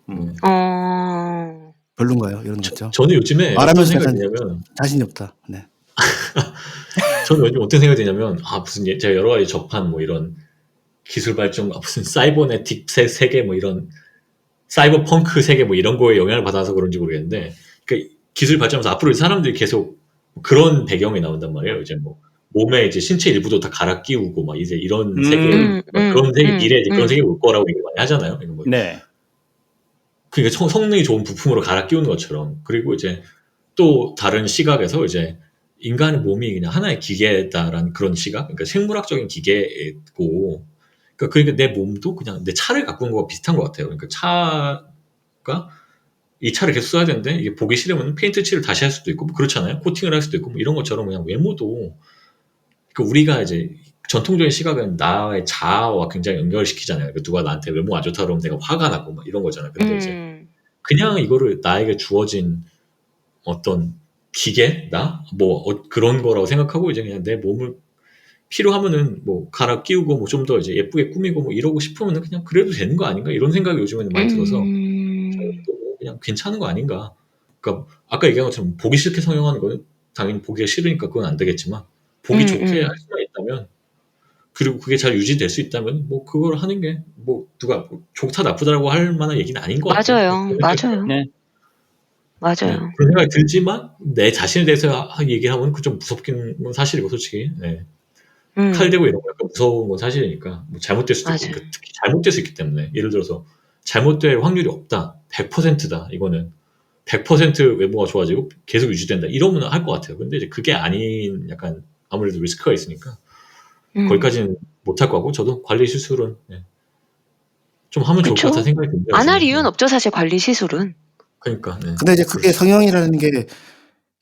별론가요? 이런 거죠? 저는 요즘에 어떤 생각이 드냐면 자신이 없다. 네. 저는 요즘 어떤 생각이 드냐면 무슨 제가 여러 가지 접한 뭐 이런 기술 발전 무슨 사이버네틱 세계 뭐 이런 사이버 펑크 세계 뭐 이런 거에 영향을 받아서 그런지 모르겠는데 그러니까 기술 발전하면서 앞으로 사람들이 계속 그런 배경이 나온단 말이에요. 이제 뭐 몸에 이제 신체 일부도 다 갈아 끼우고 막 이제 이런 세계 그런 세계 미래에 그런 세계 올 거라고 얘기 많이 하잖아요. 뭐 네. 그러니까 성능이 좋은 부품으로 갈아 끼우는 것처럼 그리고 이제 또 다른 시각에서 이제 인간의 몸이 그냥 하나의 기계다라는 그런 시각, 그러니까 생물학적인 기계고, 그러니까 내 몸도 그냥 내 차를 갖고 온 거와 비슷한 것 같아요. 그러니까 차가 이 차를 계속 써야 되는데 이게 보기 싫으면 페인트 칠을 다시 할 수도 있고 뭐 그렇잖아요. 코팅을 할 수도 있고 뭐 이런 것처럼 그냥 외모도 그러니까 우리가 이제 전통적인 시각은 나의 자아와 굉장히 연결시키잖아요. 그러니까 누가 나한테 외모가 안 좋다 그러면 내가 화가 나고 막 이런 거잖아요. 근데 이제 그냥 이거를 나에게 주어진 어떤 기계다 뭐 그런 거라고 생각하고 이제 그냥 내 몸을 필요하면은 뭐 갈아 끼우고 뭐 좀 더 이제 예쁘게 꾸미고 뭐 이러고 싶으면은 그냥 그래도 되는 거 아닌가 이런 생각이 요즘에는 많이 들어서 그냥 괜찮은 거 아닌가. 그러니까 아까 얘기한 것처럼 보기 싫게 성형하는 거는 당연히 보기가 싫으니까 그건 안 되겠지만 보기 좋게 할 수만 있다면 그리고 그게 잘 유지될 수 있다면 뭐 그걸 하는 게 뭐 누가 좋다 나쁘다라고 할 만한 얘기는 아닌 것 같아요. 맞아요. 네. 맞아요. 그런 생각이 들지만 내 자신에 대해서 얘기를 하면 그 좀 무섭긴 건 사실이고 솔직히 칼 대고 이런 거 약간 무서운 건 사실이니까 뭐 잘못될 수도 있고 그러니까 특히 잘못될 수 있기 때문에 예를 들어서 잘못될 확률이 없다 100%다 이거는 100% 외모가 좋아지고 계속 유지된다 이러면 할 것 같아요. 근데 이제 그게 아닌 약간 아무래도 리스크가 있으니까 거기까지는 못할 거고 저도 관리 시술은 좀 하면 좋을 것 같다는 생각이 듭니다. 안 할 이유는 없죠 사실 관리 시술은. 그러니까. 근데 이제 그게 성형이라는 게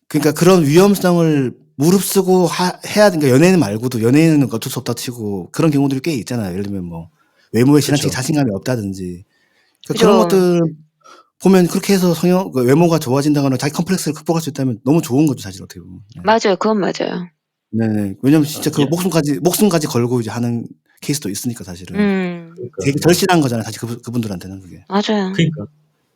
그러니까 그런 위험성을 무릅쓰고 해야 되니까 연예인 말고도 연예인은 어쩔 수 없다 치고 그런 경우들이 꽤 있잖아요. 예를 들면 뭐 외모에 지나치게 자신감이 없다든지 그러니까 그런 것들 보면 그렇게 해서 외모가 좋아진다거나 자기 컴플렉스를 극복할 수 있다면 너무 좋은 거죠, 사실 어떻게 보면. 네. 맞아요. 그건 맞아요. 네. 왜냐면 진짜 그 목숨까지 걸고 이제 하는 케이스도 있으니까 사실은. 그러니까. 되게 절실한 거잖아요, 사실 그분들한테는 그게. 맞아요. 그러니까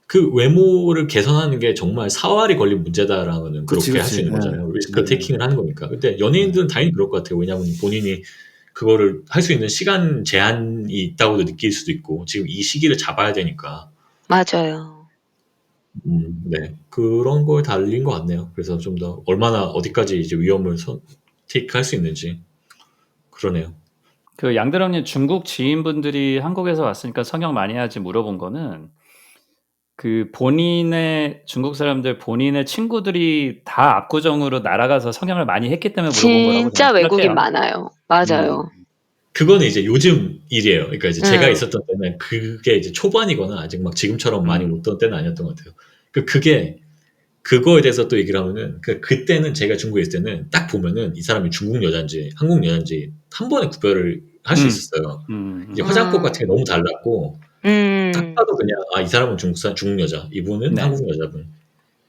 그 외모를 개선하는 게 정말 사활이 걸린 문제다라는 그렇게 할 수 있는 거잖아요. 리스크 테이킹을 하는 거니까. 근데 연예인들은 당연히 그럴 것 같아요. 왜냐하면 본인이 그거를 할 수 있는 시간 제한이 있다고도 느낄 수도 있고 지금 이 시기를 잡아야 되니까. 맞아요. 네. 그런 거에 달린 것 같네요. 그래서 좀 더 얼마나 어디까지 이제 위험을 테이크할 수 있는지 그러네요. 그 양드럼님 중국 지인분들이 한국에서 왔으니까 성형 많이 하지 물어본 거는 그 본인의 중국 사람들 본인의 친구들이 다 압구정으로 날아가서 성형을 많이 했기 때문에 물어본 거라고 진짜 저는 외국인 생각해요. 많아요. 맞아요. 그거는 이제 요즘 일이에요. 그러니까 이제 제가 응. 있었던 때는 그게 이제 초반이거나 아직 막 지금처럼 많이 못 던 때는 아니었던 것 같아요. 그게 그거에 대해서 또 얘기를 하면은 그때는 제가 중국에 있을 때는 딱 보면은 이 사람이 중국 여자인지 한국 여자인지 한 번에 구별을 할 수 있었어요. 이제 화장법 같은 게 너무 달랐고 딱 봐도 그냥 이 사람은 중국 여자, 이분은 네. 한국 여자분.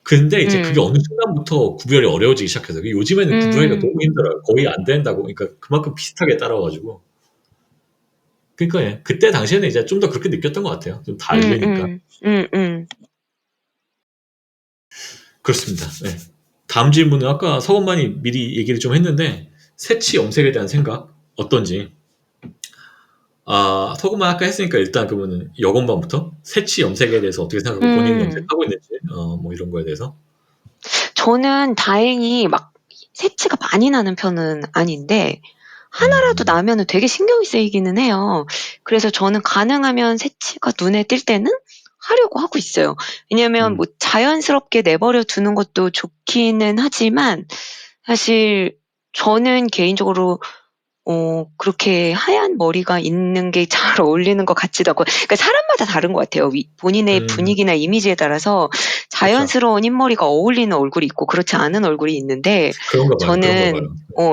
근데 이제 그게 어느 순간부터 구별이 어려워지기 시작해서 요즘에는 구별하기가 너무 힘들어요. 거의 안 된다고. 그러니까 그만큼 비슷하게 따라와가지고. 그러니까 예. 그때 당시에는 이제 좀 더 그렇게 느꼈던 것 같아요. 좀 다르니까. 그렇습니다. 네. 다음 질문은 아까 서건만이 미리 얘기를 좀 했는데 새치 염색에 대한 생각 어떤지. 서건만 아까 했으니까 일단 그러면은 여건반부터 새치 염색에 대해서 어떻게 생각하고 본인 염색하고 있는지 뭐 이런 거에 대해서. 저는 다행히 막 새치가 많이 나는 편은 아닌데 하나라도 나면은 되게 신경이 쓰이기는 해요. 그래서 저는 가능하면 새치가 눈에 띌 때는 하려고 하고 있어요. 왜냐면 뭐 자연스럽게 내버려 두는 것도 좋기는 하지만 사실 저는 개인적으로 그렇게 하얀 머리가 있는 게 잘 어울리는 것 같지도 않고 그러니까 사람마다 다른 것 같아요. 본인의 분위기나 이미지에 따라서 자연스러운 흰머리가 어울리는 얼굴이 있고 그렇지 않은 얼굴이 있는데 그런가 봐요. 저는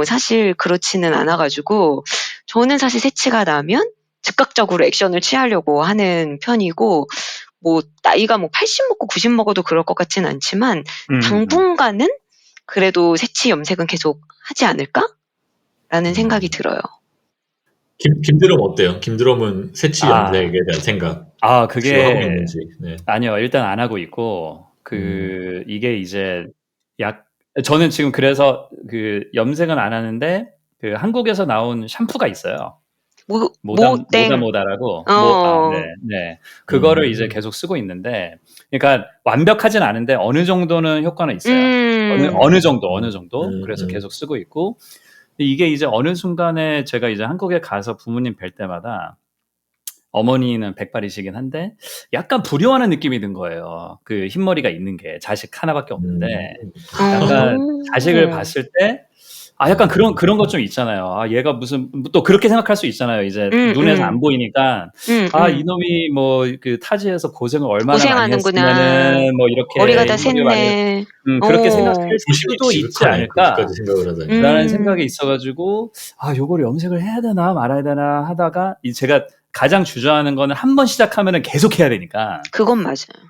사실 그렇지는 않아 가지고 저는 사실 새치가 나면 즉각적으로 액션을 취하려고 하는 편이고 뭐 나이가 뭐 80 먹고 90 먹어도 그럴 것 같지는 않지만 당분간은 그래도 새치 염색은 계속 하지 않을까라는 생각이 들어요. 김드럼 어때요? 김드럼은 새치 염색에 대한 생각 그게 하고 있는지. 네. 아니요. 일단 안 하고 있고 이게 이제 저는 지금 그래서 그 염색은 안 하는데 그 한국에서 나온 샴푸가 있어요. 모다라고. 네. 그거를 이제 계속 쓰고 있는데 그러니까 완벽하진 않은데 어느 정도는 효과는 있어요. 어느 정도. 그래서 계속 쓰고 있고 이게 이제 어느 순간에 제가 이제 한국에 가서 부모님 뵐 때마다 어머니는 백발이시긴 한데 약간 불효하는 느낌이 든 거예요. 그 흰머리가 있는 게 자식 하나밖에 없는데 약간 자식을 봤을 때 약간 그런 것 좀 있잖아요. 얘가 무슨 또 그렇게 생각할 수 있잖아요. 이제 눈에서 안 보이니까 이놈이 뭐 그 타지에서 고생을 얼마나 많이 했으면은 뭐 이렇게 머리가 다 샜네. 그렇게 생각할 수도 있지 않을까? 생각을 라는 생각이 있어가지고 요거를 염색을 해야 되나 말아야 되나 하다가 제가 가장 주저하는 거는 한 번 시작하면은 계속 해야 되니까. 그건 맞아요.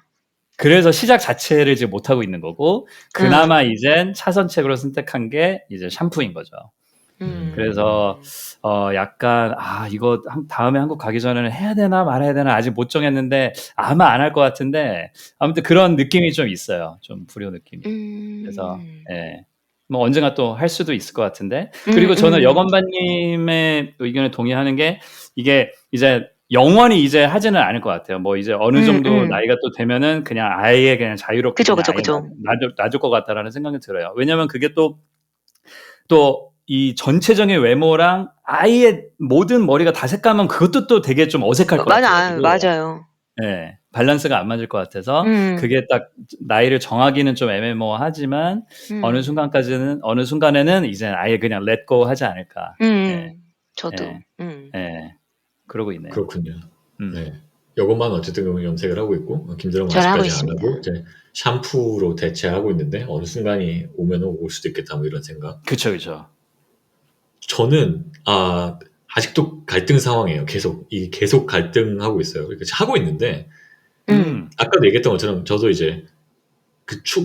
그래서 시작 자체를 이제 못 하고 있는 거고 그나마 이젠 차선책으로 선택한 게 이제 샴푸인 거죠. 그래서 약간 이거 다음에 한국 가기 전에는 해야 되나 말아야 되나 아직 못 정했는데 아마 안 할 것 같은데 아무튼 그런 느낌이 좀 있어요. 좀 불효 느낌이. 그래서 뭐 언젠가 또 할 수도 있을 것 같은데 그리고 저는 여건반님의 의견에 동의하는 게 이게 이제 영원히 이제 하지는 않을 것 같아요. 뭐 이제 어느 정도 나이가 또 되면은 그냥 아예 그냥 자유롭게 그죠. 놔줄 것 같다라는 생각이 들어요. 왜냐면 그게 또 이 전체적인 외모랑 아예 모든 머리가 다 색감은 그것도 또 되게 좀 어색할 것 같아요. 맞아요. 네, 밸런스가 안 맞을 것 같아서 그게 딱 나이를 정하기는 좀 애매모호하지만 어느 순간에는 이제 아예 그냥 렛고 하지 않을까. 저도. 그러고 있네요. 그렇군요. 네. 여건만 어쨌든 염색을 하고 있고 김드럼은 아직까지 안 하고 이제 샴푸로 대체하고 있는데 어느 순간이 오면 올 수도 있겠다 뭐 이런 생각. 그렇죠. 저는 아직도 갈등 상황이에요. 계속 갈등하고 있어요. 그러니까 하고 있는데 아까도 얘기했던 것처럼 저도 이제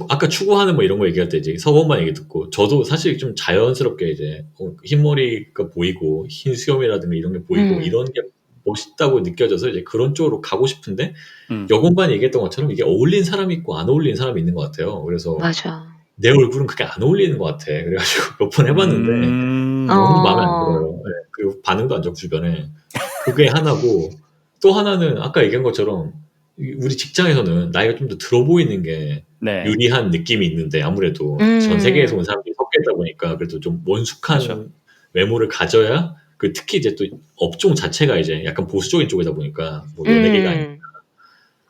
아까 추구하는 뭐 이런 거 얘기할 때 이제 서건만 얘기 듣고 저도 사실 좀 자연스럽게 이제 흰머리가 보이고 흰 수염이라든가 이런 게 보이고 이런 게 멋있다고 느껴져서 이제 그런 쪽으로 가고 싶은데 여건반 얘기했던 것처럼 이게 어울리는 사람이 있고 안 어울리는 사람이 있는 것 같아요. 그래서 맞아. 내 얼굴은 그게 안 어울리는 것 같아. 그래가지고 몇 번 해봤는데 너무 마음에 안 들어요. 네, 그리고 반응도 안 좋고 주변에. 그게 하나고 또 하나는 아까 얘기한 것처럼 우리 직장에서는 나이가 좀 더 들어 보이는 게 네. 유리한 느낌이 있는데 아무래도 전 세계에서 온 사람들이 섞여 있다 보니까 그래도 좀 원숙한 그렇죠. 외모를 가져야 특히 이제 또 업종 자체가 이제 약간 보수적인 쪽이다 보니까 뭐 연예계가 아니니까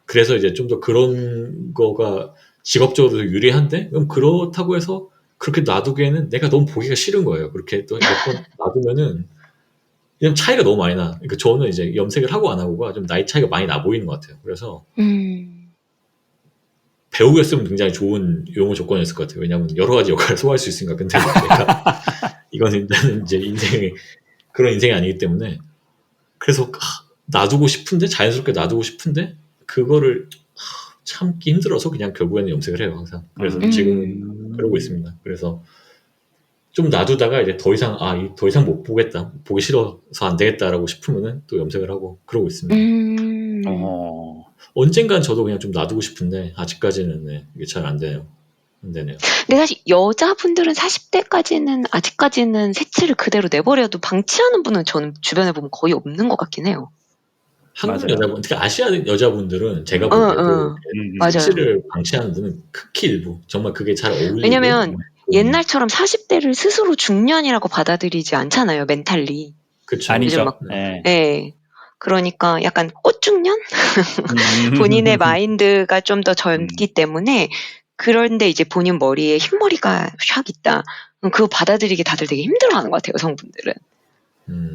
그래서 이제 좀 더 그런 거가 직업적으로도 유리한데 그럼 그렇다고 해서 그렇게 놔두기에는 내가 너무 보기가 싫은 거예요. 그렇게 또 몇 번 놔두면은 그냥 차이가 너무 많이 나. 그러니까 저는 이제 염색을 하고 안 하고가 좀 나이 차이가 많이 나 보이는 것 같아요. 그래서 배우였으면 굉장히 좋은 용어 조건이었을 것 같아요. 왜냐하면 여러 가지 역할을 소화할 수 있으니까. 근데 내가 이거는 일단은 이제 인생이 그런 인생이 아니기 때문에 그래서 놔두고 싶은데 자연스럽게 놔두고 싶은데 그거를 참기 힘들어서 그냥 결국에는 염색을 해요 항상. 그래서 지금은 그러고 있습니다. 그래서 좀 놔두다가 이제 더 이상 더 이상 못 보겠다, 보기 싫어서 안 되겠다라고 싶으면은 또 염색을 하고 그러고 있습니다. 언젠간 저도 그냥 좀 놔두고 싶은데 아직까지는 네, 이게 잘 안 되네요. 근데 사실 여자분들은 40대까지는 아직까지는 새치를 그대로 내버려도 방치하는 분은 저는 주변에 보면 거의 없는 것 같긴 해요. 한국 여자분, 특히 아시아 여자분들은 제가 보기에도 새치를 방치하는 분은 극히 일부. 정말 그게 잘 어울리고. 왜냐면 옛날처럼 40대를 스스로 중년이라고 받아들이지 않잖아요, 멘탈리. 그렇죠. 아니죠. 네. 그러니까 약간 꽃중년? 본인의 마인드가 좀 더 젊기 때문에 그런데 이제 본인 머리에 흰머리가 샥 있다. 그거 받아들이기 다들 되게 힘들어하는 것 같아요, 여성분들은.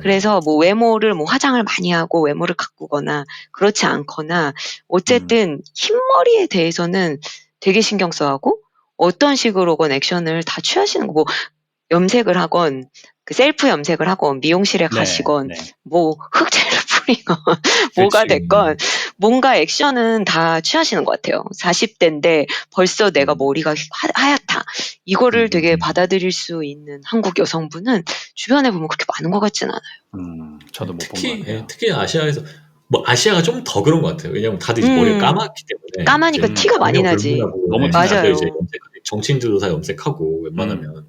그래서 뭐 외모를 뭐 화장을 많이 하고 외모를 가꾸거나 그렇지 않거나 어쨌든 흰머리에 대해서는 되게 신경 써하고 어떤 식으로건 액션을 다 취하시는 거고 염색을 하건 그 셀프 염색을 하건 미용실에 가시건 뭐 흑제를 뿌리건 뭐가 됐건 뭔가 액션은 다 취하시는 것 같아요. 40대인데 벌써 내가 머리가 하얗다. 이거를 되게 받아들일 수 있는 한국 여성분은 주변에 보면 그렇게 많은 것 같진 않아요. 저도 못 본 것 같아요. 특히 아시아에서 뭐 아시아가 좀 더 그런 것 같아요. 왜냐면 다들 이제 머리가 까맣기 때문에 까마니까 티가 많이 나지. 너무 맞아요. 이제 정치인들도 다 염색하고 웬만하면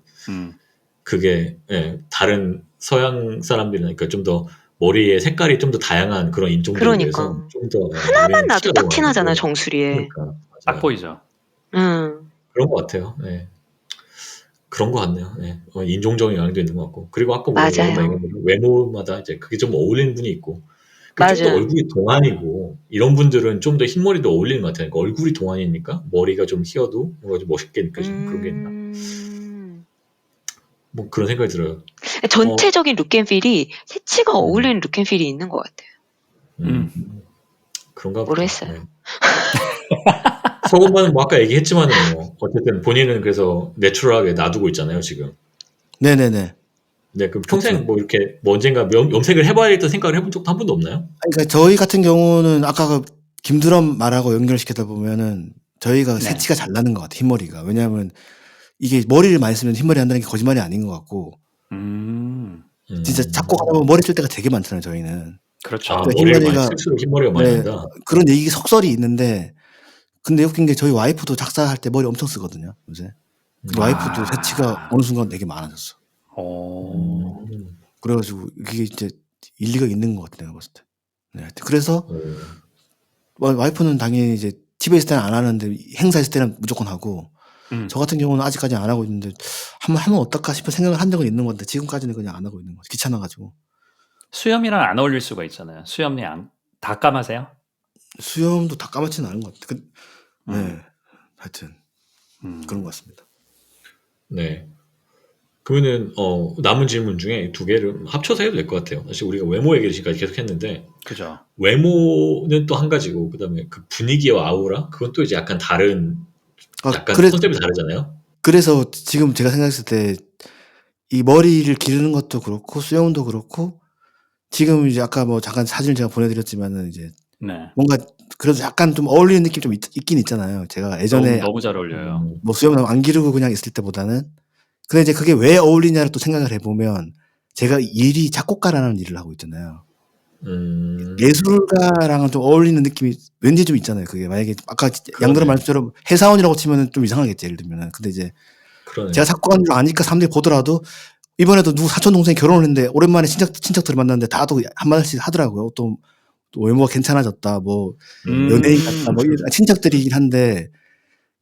그게 다른 서양 사람들이나 그러니까 좀 더 머리의 색깔이 좀 더 다양한 그런 인종들에 비해서 좀 더 하나만 나도 딱 티나잖아 정수리에. 그러니까 딱 보이죠. 그런 것 같아요. 네. 그런 것 같네요. 네. 인종적인 영향도 있는 것 같고 그리고 아까 외모마다 이제 그게 좀 어울리는 분이 있고 좀 더 얼굴이 동안이고 이런 분들은 좀 더 흰머리도 어울리는 것 같아요. 그러니까 얼굴이 동안이니까 머리가 좀 휘어도 뭔가 좀 멋있게 느껴지는 그런 게 있나. 뭐 그런 생각이 들어요. 전체적인 룩앤필이 새치가 어울리는 룩앤필이 있는 것 같아요. 그런가 보다. 모르겠어요. 네. 서건반은 뭐 아까 얘기했지만은 뭐 어쨌든 본인은 그래서 내추럴하게 놔두고 있잖아요 지금. 네네네. 네, 그럼 평생 그렇죠. 뭐 이렇게 뭐 언젠가 염색을 해봐야겠다 생각을 해본 적도 한 번도 없나요? 그러니까 저희 같은 경우는 아까 그 김두람 말하고 연결시키다 보면은 저희가 새치가 잘 나는 것 같아요 흰머리가. 왜냐하면 이게 머리를 많이 쓰면 흰머리 한다는 게 거짓말이 아닌 것 같고 진짜 자꾸 하다 보면 머리 쓸 때가 되게 많잖아요 저희는. 그렇죠. 머리를 많이 쓸수록 흰머리가 많이 난다. 그런 얘기 속설이 있는데 근데 웃긴 게 저희 와이프도 작사할 때 머리 엄청 쓰거든요 요새. 와이프도 새치가 어느 순간 되게 많아졌어. 그래가지고 이게 이제 일리가 있는 것 같아 내가 봤을 때. 네, 그래서 와이프는 당연히 이제 집에 있을 때는 안 하는데 행사 있을 때는 무조건 하고 저 같은 경우는 아직까지 안 하고 있는데 한번 하면 어떨까 싶은 생각을 한 적은 있는 건데 지금까지는 그냥 안 하고 있는 거죠. 귀찮아가지고. 수염이랑 안 어울릴 수가 있잖아요. 수염이 다 까마세요? 수염도 다 까맣지는 않은 것 같아요. 네, 하여튼 그런 것 같습니다. 네. 그러면은 남은 질문 중에 두 개를 합쳐서 해도 될 것 같아요. 사실 우리가 외모 얘기를 지금까지 계속 했는데 그죠. 외모는 또 한 가지고 그다음에 그 분위기와 아우라 그건 또 이제 약간 다른 약간 컨셉이 다르잖아요. 그래서 지금 제가 생각했을 때 이 머리를 기르는 것도 그렇고 수염도 그렇고 지금 이제 아까 뭐 잠깐 사진을 제가 보내드렸지만은 이제 네. 뭔가 그래도 약간 좀 어울리는 느낌이 좀 있긴 있잖아요. 제가 예전에 너무 잘 어울려요. 뭐 수염 안 기르고 그냥 있을 때보다는. 근데 이제 그게 왜 어울리냐를 또 생각을 해보면 제가 일이 작곡가라는 일을 하고 있잖아요. 예술가랑은 좀 어울리는 느낌이 왠지 좀 있잖아요. 그게 만약에 아까 양들은 말씀처럼 회사원이라고 치면은 좀 이상하겠지, 예를 들면은. 근데 이제 그러네. 제가 작곡가인 줄 아니까 사람들이 보더라도 이번에도 누구 사촌 동생이 결혼을 했는데 오랜만에 친척들을 만났는데 다도 한마디씩 하더라고요. 또 외모가 괜찮아졌다, 뭐 연예인 같다, 뭐 친척들이긴 한데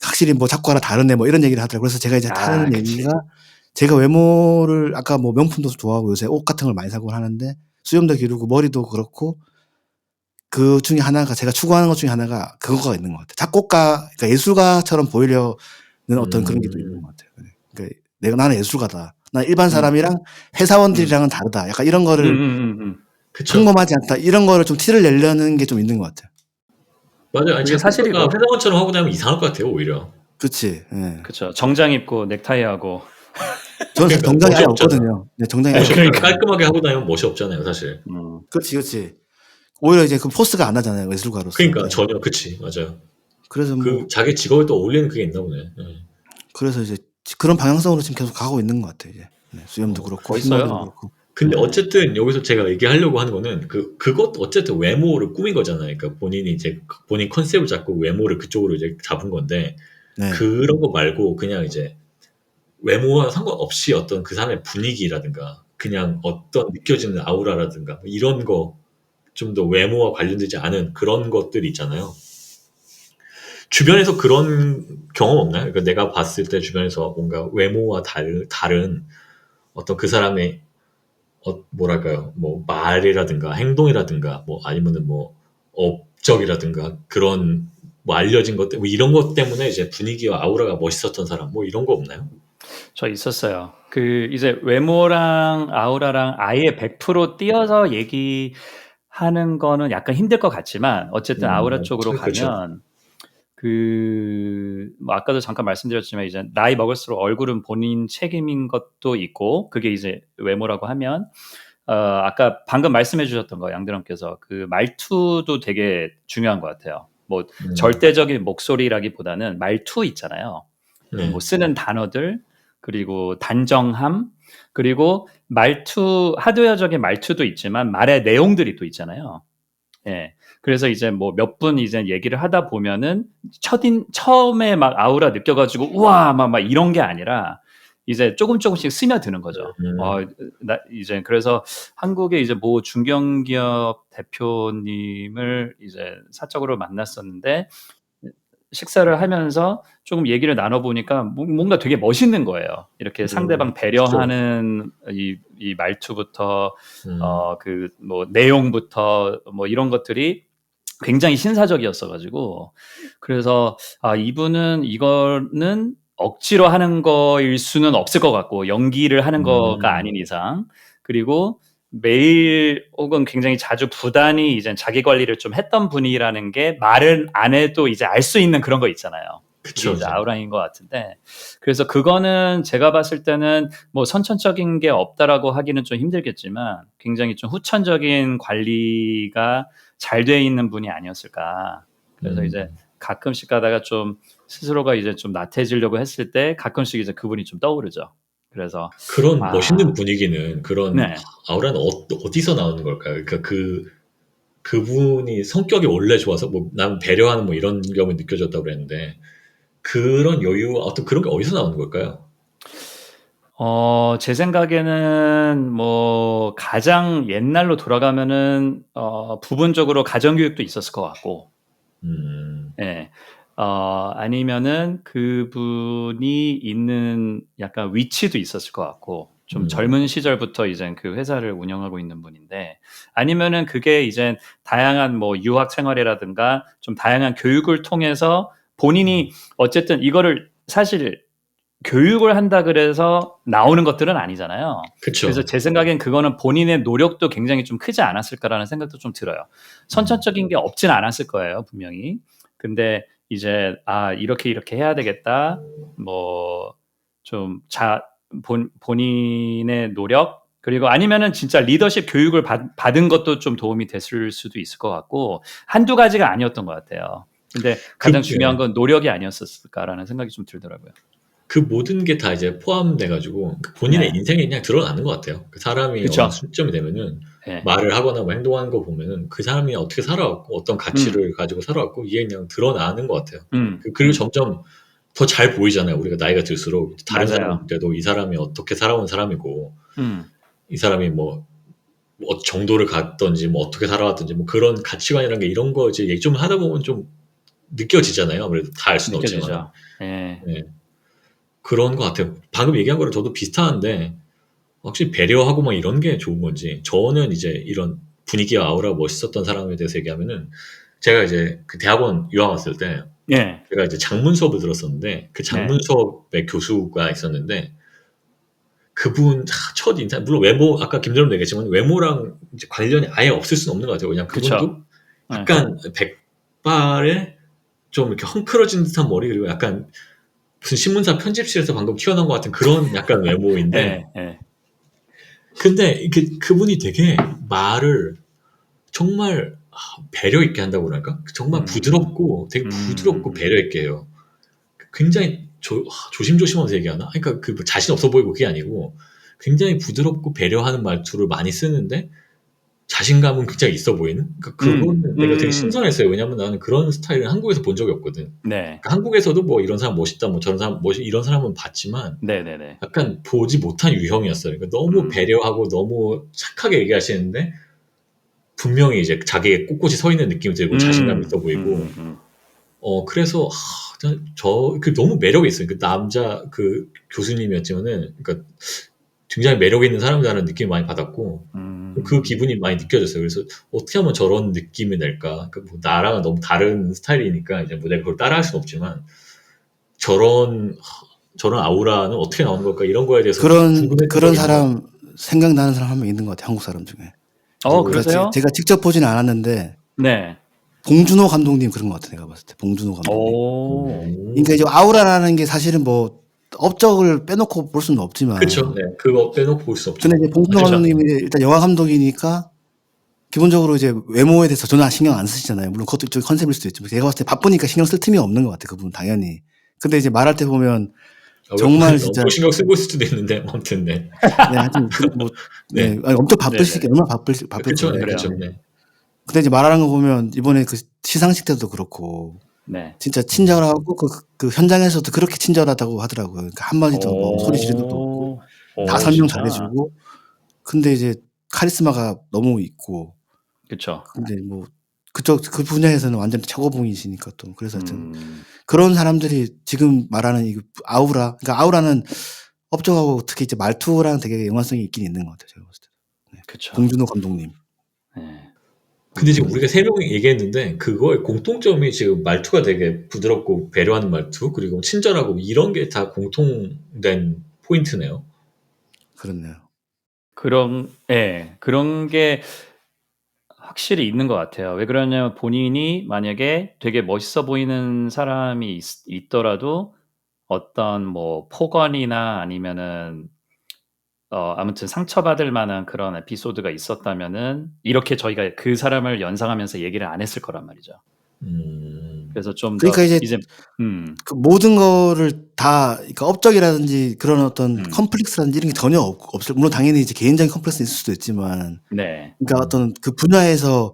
확실히 뭐 작곡가랑 다르네, 뭐 이런 얘기를 하더라고요. 그래서 제가 이제 하는 얘기가 제가 외모를 아까 뭐 명품도 좋아하고 요새 옷 같은 걸 많이 사고 하는데 수염도 기르고 머리도 그렇고 그 중에 하나가 제가 추구하는 것 중에 하나가 그거가 있는 것 같아요. 작곡가, 그러니까 예술가처럼 보이려는 어떤 그런 게 또 있는 것 같아요. 그러니까 나는 예술가다. 난 일반 사람이랑 회사원들이랑은 다르다. 약간 이런 거를 평범하지 않다. 이런 거를 좀 티를 내려는 게 좀 있는 것 같아요. 맞아요. 아니, 사실이고 회사원처럼 하고 다니면 이상할 것 같아요, 오히려. 그치. 예. 그쵸. 정장 입고 넥타이 하고. 저는 사실 정장이 아예 없거든요. 네, 정장이 아예 그러니까 깔끔하게 하고 다니면 멋이 없잖아요, 사실. 그렇지. 오히려 이제 그 포스가 안 나잖아요, 예술가로서. 그러니까 네. 전혀 그치, 맞아요. 그래서 뭐 자기 직업에 또 어울리는 그게 있나 보네. 네. 그래서 이제 그런 방향성으로 지금 계속 가고 있는 것 같아요. 이제 수염도 그렇고 흰머리도 그렇고. 근데 어쨌든 여기서 제가 얘기하려고 하는 거는 그것도 어쨌든 외모를 꾸민 거잖아요. 그러니까 본인이 이제 본인 컨셉을 잡고 외모를 그쪽으로 이제 잡은 건데 네. 그런 거 말고 그냥 이제 외모와 상관없이 어떤 그 사람의 분위기라든가 그냥 어떤 느껴지는 아우라라든가 뭐 이런 거 좀 더 외모와 관련되지 않은 그런 것들이 있잖아요. 주변에서 그런 경험 없나요? 그러니까 내가 봤을 때 주변에서 뭔가 외모와 다른 어떤 그 사람의 뭐랄까요? 뭐 말이라든가 행동이라든가 뭐 아니면은 뭐 업적이라든가 그런 뭐 알려진 것들 뭐 이런 것 때문에 이제 분위기와 아우라가 멋있었던 사람 뭐 이런 거 없나요? 저 있었어요. 이제 외모랑 아우라랑 아예 100% 띄어서 얘기하는 거는 약간 힘들 것 같지만 어쨌든 아우라 쪽으로 그렇죠. 가면 뭐 아까도 잠깐 말씀드렸지만 이제 나이 먹을수록 얼굴은 본인 책임인 것도 있고 그게 이제 외모라고 하면 아까 방금 말씀해 주셨던 거 양드럼께서 그 말투도 되게 중요한 것 같아요. 뭐 절대적인 목소리라기보다는 말투 있잖아요. 뭐 쓰는 단어들 그리고 단정함 그리고 말투 하드웨어적인 말투도 있지만 말의 내용들이 또 있잖아요. 예. 그래서 이제 뭐 몇 분 이제 얘기를 하다 보면은 처음에 막 아우라 느껴가지고 우와 막 이런 게 아니라 이제 조금씩 스며드는 거죠. 이제 그래서 한국의 이제 모 중견기업 대표님을 이제 사적으로 만났었는데 식사를 하면서 조금 얘기를 나눠보니까 뭔가 되게 멋있는 거예요. 이렇게 상대방 배려하는 이 말투부터 그 뭐 내용부터 뭐 이런 것들이 굉장히 신사적이었어가지고 그래서 이분은 이거는 억지로 하는 거일 수는 없을 것 같고 연기를 하는 거가 아닌 이상 그리고 매일 혹은 굉장히 자주 부단히 이제 자기 관리를 좀 했던 분이라는 게 말을 안 해도 이제 알 수 있는 그런 거 있잖아요. 그게 이제 아우라인 것 같은데 그래서 그거는 제가 봤을 때는 뭐 선천적인 게 없다라고 하기는 좀 힘들겠지만 굉장히 좀 후천적인 관리가 잘 돼 있는 분이 아니었을까. 그래서 이제 가끔씩 가다가 좀 스스로가 이제 좀 나태해지려고 했을 때 가끔씩 이제 그분이 좀 떠오르죠. 그래서 그런 멋있는 분위기는 그런 네. 아우라는 어디서 나오는 걸까요? 그러니까 그분이 성격이 원래 좋아서 뭐 난 배려하는 뭐 이런 경험이 느껴졌다고 그랬는데 그런 여유 어떤 그런 게 어디서 나오는 걸까요? 제 생각에는 뭐 가장 옛날로 돌아가면은 부분적으로 가정 교육도 있었을 것 같고, 예. 아니면은 그분이 있는 약간 위치도 있었을 것 같고, 좀 젊은 시절부터 이제 그 회사를 운영하고 있는 분인데, 아니면은 그게 이제 다양한 뭐 유학 생활이라든가 좀 다양한 교육을 통해서 본인이 어쨌든 이거를 사실 교육을 한다 그래서 나오는 것들은 아니잖아요. 그쵸. 그래서 제 생각엔 그거는 본인의 노력도 굉장히 좀 크지 않았을까라는 생각도 좀 들어요. 선천적인 게 없진 않았을 거예요, 분명히. 근데 이제 이렇게 해야 되겠다. 뭐 좀 본인의 노력 그리고 아니면은 진짜 리더십 교육을 받은 것도 좀 도움이 됐을 수도 있을 것 같고 한두 가지가 아니었던 것 같아요. 근데 가장 중요한 건 노력이 아니었을까라는 생각이 좀 들더라고요. 그 모든 게 다 이제 포함돼가지고 본인의 인생에 그냥 드러나는 것 같아요. 그 사람이 그쵸. 어느 수점이 되면은 말을 하거나 뭐 행동하는 거 보면은 그 사람이 어떻게 살아왔고 어떤 가치를 가지고 살아왔고 이게 그냥 드러나는 것 같아요. 그리고 점점 더 잘 보이잖아요. 우리가 나이가 들수록 다른 사람한테도 이 사람이 어떻게 살아온 사람이고 이 사람이 뭐 정도를 갔던지 뭐 어떻게 살아왔던지 뭐 그런 가치관이라는 게 이런 거 이제 얘기 좀 하다 보면 좀 느껴지잖아요. 아무래도 다 알 수는 없지만. 네. 그런 것 같아요. 방금 얘기한 거랑 저도 비슷한데 확실히 배려하고 막 이런 게 좋은 건지 저는 이제 이런 분위기와 아우라가 멋있었던 사람에 대해서 얘기하면은 제가 이제 그 대학원 유학 왔을 때 제가 이제 장문 수업을 들었었는데 그 장문 수업의 교수가 있었는데 그분 첫 인사 물론 외모 아까 김대범도 얘기했지만 외모랑 이제 관련이 아예 없을 수는 없는 것 같아요. 그냥 그분도 약간 백발에 좀 이렇게 헝클어진 듯한 머리 그리고 약간 무슨 신문사 편집실에서 방금 튀어나온 것 같은 그런 약간 외모인데 근데 그분이 되게 말을 정말 배려 있게 한다고 그럴까? 정말 부드럽고 되게 부드럽고 배려 있게 해요. 굉장히 조심조심하면서 얘기하나? 그러니까 그 자신 없어 보이고 그게 아니고 굉장히 부드럽고 배려하는 말투를 많이 쓰는데 자신감은 굉장히 있어 보이는? 그러니까 그거는 내가 되게 신선했어요. 왜냐면 나는 그런 스타일을 한국에서 본 적이 없거든. 그러니까 한국에서도 뭐 이런 사람 멋있다, 뭐 저런 사람 이런 사람은 봤지만 약간 보지 못한 유형이었어요. 그러니까 너무 배려하고 너무 착하게 얘기하시는데 분명히 이제 자기의 꼿꼿이 서 있는 느낌이 들고 자신감 있어 보이고 그래서 그 너무 매력이 있어요. 그 남자 그 교수님이었지만은 그러니까 굉장히 매력 있는 사람이라는 느낌을 많이 받았고 그 기분이 많이 느껴졌어요. 그래서 어떻게 하면 저런 느낌이 낼까? 그러니까 뭐 나랑은 너무 다른 스타일이니까 이제 뭐 내가 그걸 따라할 수는 없지만 저런 아우라는 어떻게 나오는 걸까? 이런 거에 대해서 그런 사람 생각나는 사람 한 명 있는 것 같아요. 한국 사람 중에. 그러세요? 제가 직접 보지는 않았는데 봉준호 감독님 그런 것 같아요. 내가 봤을 때 봉준호 감독님. 그러니까 이제 아우라라는 게 사실은 뭐 업적을 빼놓고 볼 수는 없지만 그렇죠. 네, 그거 빼놓고 볼 수 없죠. 근데 이제 봉준호 감독님이 일단 영화 감독이니까 기본적으로 이제 외모에 대해서 전혀 신경 안 쓰시잖아요. 물론 그것도 좀 컨셉일 수도 있지만 제가 봤을 때 바쁘니까 신경 쓸 틈이 없는 것 같아요. 그분 당연히. 근데 이제 말할 때 보면 정말 진짜 신경 쓰고 있을 수도 있는데 아무튼 네. 하여튼 뭐 엄청 바쁘시게 얼마나 바쁠 그렇죠. 거예요. 그렇죠. 근데 이제 말하는 거 보면 이번에 그 시상식 때도 그렇고 진짜 친절하고 그 현장에서도 그렇게 친절하다고 하더라고요. 그러니까 한마디도 뭐 소리 지르는 것도 없고 다 설명 잘해주고 근데 이제 카리스마가 너무 있고 그렇죠. 근데 뭐 그 분야에서는 완전 최고봉이시니까 또 그래서 하여튼 그런 사람들이 지금 말하는 이 아우라 그러니까 아우라는 업적하고 특히 이제 말투랑 되게 연관성이 있긴 있는 것 같아요. 제가 봤을 때. 그렇죠. 봉준호 감독님. 근데 지금 우리가 세 명이 얘기했는데 그거의 공통점이 지금 말투가 되게 부드럽고 배려하는 말투 그리고 친절하고 이런 게 다 공통된 포인트네요. 그렇네요. 그런 게 확실히 있는 것 같아요. 왜 그러냐면 본인이 만약에 되게 멋있어 보이는 사람이 있더라도 어떤 뭐 폭언이나 아니면은 아무튼 상처받을 만한 그런 에피소드가 있었다면은 이렇게 저희가 그 사람을 연상하면서 얘기를 안 했을 거란 말이죠. 그래서 좀 그러니까 더 이제 그 모든 거를 다 그러니까 업적이라든지 그런 어떤 컴플렉스라든지 이런 게 전혀 없을 물론 당연히 이제 개인적인 컴플렉스 있을 수도 있지만 그러니까 어떤 그 분야에서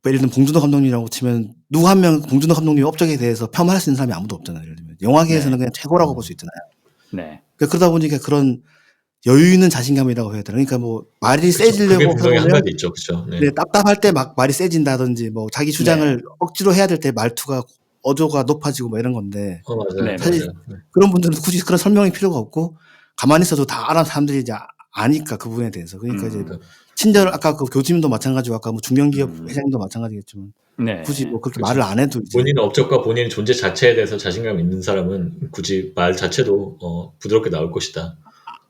예를 들면 봉준호 감독님이라고 치면 누구 한 명 봉준호 감독님 업적에 대해서 폄하할 수 있는 사람이 아무도 없잖아요. 예를 들면 영화계에서는 그냥 최고라고 볼 수 있잖아요. 그러다 보니까 그런 여유 있는 자신감이라고 해야 되나? 그러니까 뭐 말이 세지려고 하면 있죠, 그렇죠. 답답할 때 막 말이 세진다든지 뭐 자기 주장을 억지로 해야 될 때 말투가 어조가 높아지고 뭐 이런 건데 사실 그런 분들은 굳이 그런 설명이 필요가 없고 가만히 있어도 다 알아 사람들이 이제 아니까 그 부분에 대해서 그러니까 이제 친절 아까 그 교수님도 마찬가지고 아까 뭐 중견기업 회장님도 마찬가지겠지만 굳이 뭐 그렇게 말을 안 해도 이제 본인의 업적과 본인의 존재 자체에 대해서 자신감 있는 사람은 굳이 말 자체도 부드럽게 나올 것이다.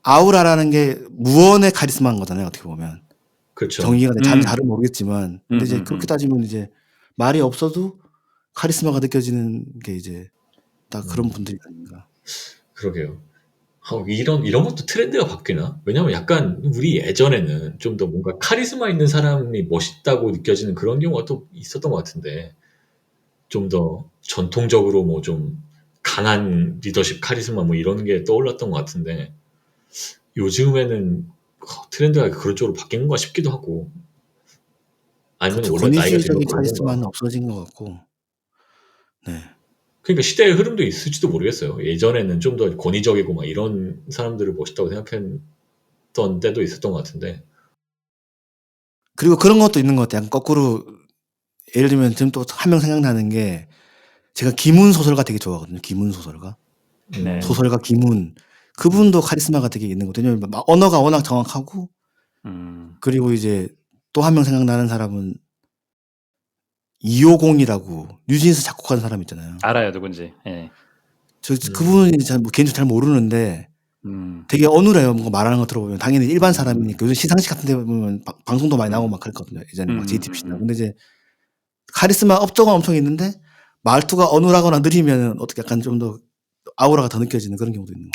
아우라라는 게 무언의 카리스마인 거잖아요. 어떻게 보면. 그렇죠. 정의가 잘은 모르겠지만 근데 이제 그렇게 따지면 이제 말이 없어도 카리스마가 느껴지는 게 이제 딱 그런 분들이 아닌가. 그러게요. 이런 것도 트렌드가 바뀌나? 왜냐면 약간 우리 예전에는 좀 더 뭔가 카리스마 있는 사람이 멋있다고 느껴지는 그런 경우가 또 있었던 것 같은데, 좀 더 전통적으로 뭐 좀 강한 리더십 카리스마 뭐 이런 게 떠올랐던 것 같은데, 요즘에는 트렌드가 그런 쪽으로 바뀐 건가 싶기도 하고, 아니면 그쵸. 원래 나이가 들면 권위주의적인 그런 건가? 카리스마는 없어진 것 같고. 네. 그러니까 시대의 흐름도 있을지도 모르겠어요. 예전에는 좀 더 권위적이고 막 이런 사람들을 멋있다고 생각했던 때도 있었던 것 같은데. 그리고 그런 것도 있는 것 같아요. 약간 거꾸로 예를 들면 지금 또 한 명 생각나는 게, 제가 김훈 소설가 되게 좋아하거든요. 김훈 소설가. 네. 소설가 김훈. 그분도 카리스마가 되게 있는 것 같아요. 왜냐면 언어가 워낙 정확하고, 그리고 이제 또 한 명 생각나는 사람은 250이라고 뉴진스 작곡한 사람 있잖아요. 알아요, 누군지. 예. 그분은 개인적으로 잘 모르는데 되게 어눌해요. 뭔가 말하는 거 들어보면. 당연히 일반 사람이니까. 요즘 시상식 같은 데 보면 방송도 많이 나오고 막 그랬거든요. 예전에 막 JTBC 나오고. 근데 이제 카리스마 업적은 엄청 있는데 말투가 어눌하거나 느리면 어떻게 약간 좀 더 아우라가 더 느껴지는 그런 경우도 있는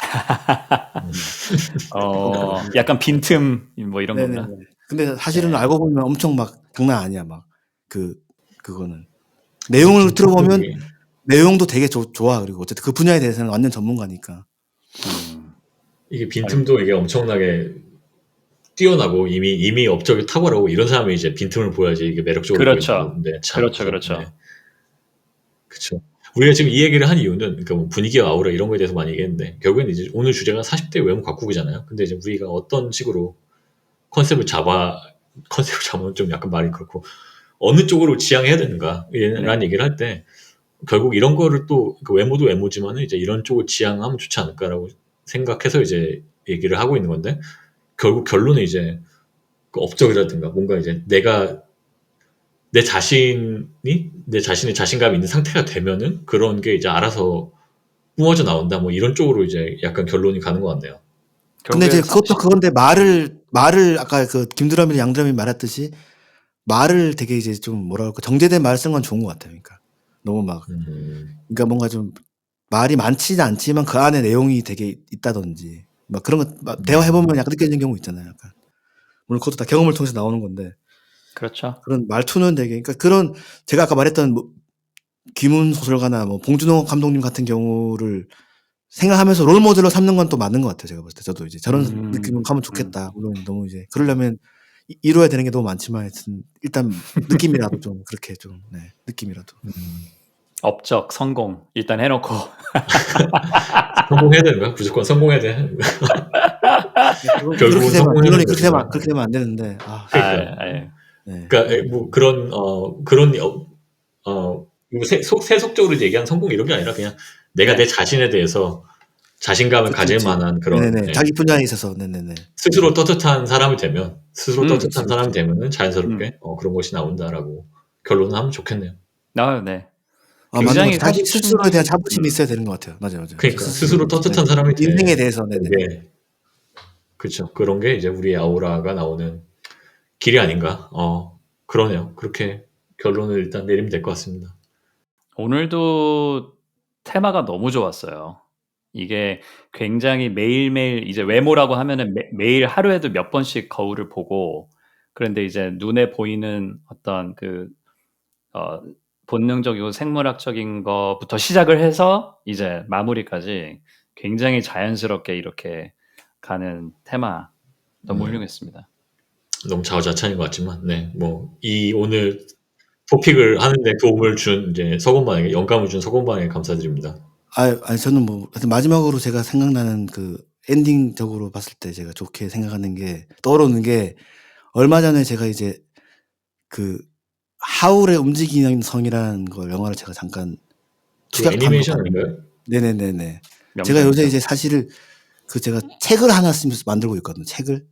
거예요. 약간 빈틈 뭐 이런 네네네. 건가? 근데 사실은 네. 알고 보면 엄청 막 장난 아니야. 막 그거는 내용을 들어보면 내용도 되게 좋아. 그리고 어쨌든 그 분야에 대해서는 완전 전문가니까. 이게 빈틈도 이게 엄청나게 뛰어나고 이미 업적이 탁월하고 이런 사람이 이제 빈틈을 보여야지 이게 매력적으로 그렇죠. 보이는 건데 참. 그렇죠. 네. 그렇죠. 우리가 지금 이 얘기를 한 이유는 그러니까 뭐 분위기와 아우라 이런 거에 대해서 많이 얘기했는데, 결국엔 이제 오늘 주제가 40대 외모 가꾸기잖아요. 근데 이제 우리가 어떤 식으로 컨셉을 잡으면 좀 약간 말이 그렇고, 어느 쪽으로 지향해야 되는가라는 얘기를 할 때 결국 이런 거를 또 외모도 외모지만 이제 이런 쪽을 지향하면 좋지 않을까라고 생각해서 이제 얘기를 하고 있는 건데, 결국 결론은 이제 그 업적이라든가 뭔가 이제 내 자신의 자신감이 있는 상태가 되면은 그런 게 이제 알아서 뿜어져 나온다. 뭐 이런 쪽으로 이제 약간 결론이 가는 것 같네요. 근데 이제 그것도 그건데 말을 아까 그 김드럼이랑 양드럼이 말했듯이 말을 되게 이제 좀 뭐라 그럴까 정제된 말 쓴 건 좋은 것 같아요. 그러니까 너무 막 그러니까 뭔가 좀 말이 많지는 않지만 그 안에 내용이 되게 있다든지 막 그런 거 대화해 보면 약간 느껴지는 경우 있잖아요. 약간 물론 그것도 다 경험을 통해서 나오는 건데. 그렇죠. 그런 말투는 되게 그러니까 그런 제가 아까 말했던 뭐 김훈 소설가나 뭐 봉준호 감독님 같은 경우를 생각하면서 롤 모델로 삼는 건 또 맞는 것 같아요. 제가 봤을 때 저도 이제 저런 느낌으로 가면 좋겠다. 물론 너무 이제 그러려면 이뤄야 되는 게 너무 많지만 하여튼 일단 느낌이라도 좀 그렇게 좀 느낌이라도. 업적 성공 일단 해놓고 성공해야 되는 거야? 무조건 성공해야 돼. 결국은 성공해야 되는 거지. 그렇게 되면 안 되는데. 그러니까 뭐 그런 세속적으로 얘기한 성공 이런 게 아니라 그냥 내가 내 자신에 대해서 자신감을 가질 만한 그런 자기 분야에 있어서 스스로 떳떳한 사람이 되면 은 자연스럽게 그런 것이 나온다라고 결론을 하면 좋겠네요. 네. 굉장히 자기 스스로에 대한 자부심이 있어야 되는 것 같아요. 맞아요. 그러니까 스스로 떳떳한 사람이 돼. 인생에 대해서 그렇죠. 그런 게 이제 우리의 아우라가 나오는 길이 아닌가. 그러네요. 그렇게 결론을 일단 내리면 될 것 같습니다. 오늘도 테마가 너무 좋았어요. 이게 굉장히 매일매일 이제 외모라고 하면은 매일 하루에도 몇 번씩 거울을 보고, 그런데 이제 눈에 보이는 어떤 본능적이고 생물학적인 것부터 시작을 해서 이제 마무리까지 굉장히 자연스럽게 이렇게 가는 테마 너무 훌륭했습니다. 너무 자화자찬인 것 같지만, 오늘 토픽을 하는데 도움을 준 이제 서건반에게 영감을 준 서건반에게 감사드립니다. 아니 저는 뭐 마지막으로 제가 생각나는 그 엔딩적으로 봤을 때 제가 좋게 생각하는 게 떠오르는 게 얼마 전에 제가 이제 그 하울의 움직이는 성이라는 걸 영화를 제가 잠깐 애니메이션 아닌가요? 네네네네. 제가 요새 이제 사실 제가 책을 하나 만들고 있거든요. 책을.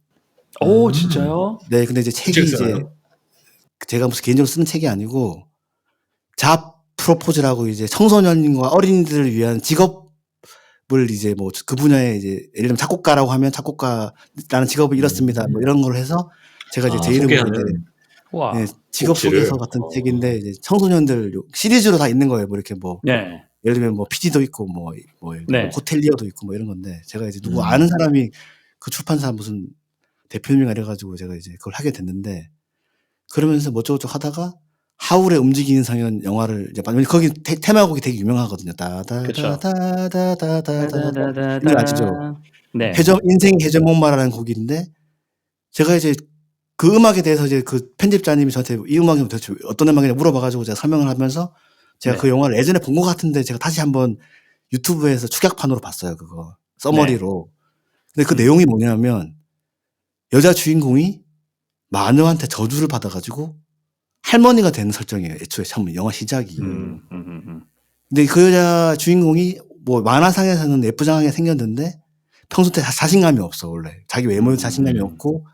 오 진짜요? 네, 근데 이제 책이 이제 제가 무슨 개인적으로 쓰는 책이 아니고 잡 프로포즈라고 이제 청소년과 어린이들을 위한 직업을 이제 뭐 그 분야에 이제 예를 들면 작곡가라고 하면 작곡가라는 직업을 잃었습니다. 뭐 이런 걸 해서 제가 이제 제 이름으로 와. 예, 직업 소개서 같은 책인데 이제 청소년들 시리즈로 다 있는 거예요. 뭐 이렇게 뭐 네. 예를 들면 뭐 PD도 있고 뭐 네. 호텔리어도 있고 뭐 이런 건데 제가 이제 누구 아는 사람이 그 출판사 무슨 대표님이라 이래가지고 제가 이제 그걸 하게 됐는데 그러면서 뭐 어쩌고저쩌고 하다가 하울의 움직이는 성현 영화를 이제 거기 테마곡이 되게 유명하거든요. 다다다다다다다다다 이거 아시죠? 네. 인생 해전목마라는 곡인데 제가 이제 그 음악에 대해서 이제 그 편집자님이 저한테 이 음악이 도대체 어떤 음악이냐 물어봐가지고 제가 설명을 하면서 제가 그 영화를 예전에 본 것 같은데 제가 다시 한번 유튜브에서 축약판으로 봤어요. 그거 서머리로. 근데 그 내용이 뭐냐면 여자 주인공이 마녀한테 저주를 받아가지고 할머니가 되는 설정이에요. 애초에 처음 영화 시작이. 근데 그 여자 주인공이 뭐 만화상에서는 예쁘장하게 생겼는데 평소 때 자신감이 없어 원래. 자기 외모에 자신감이 없고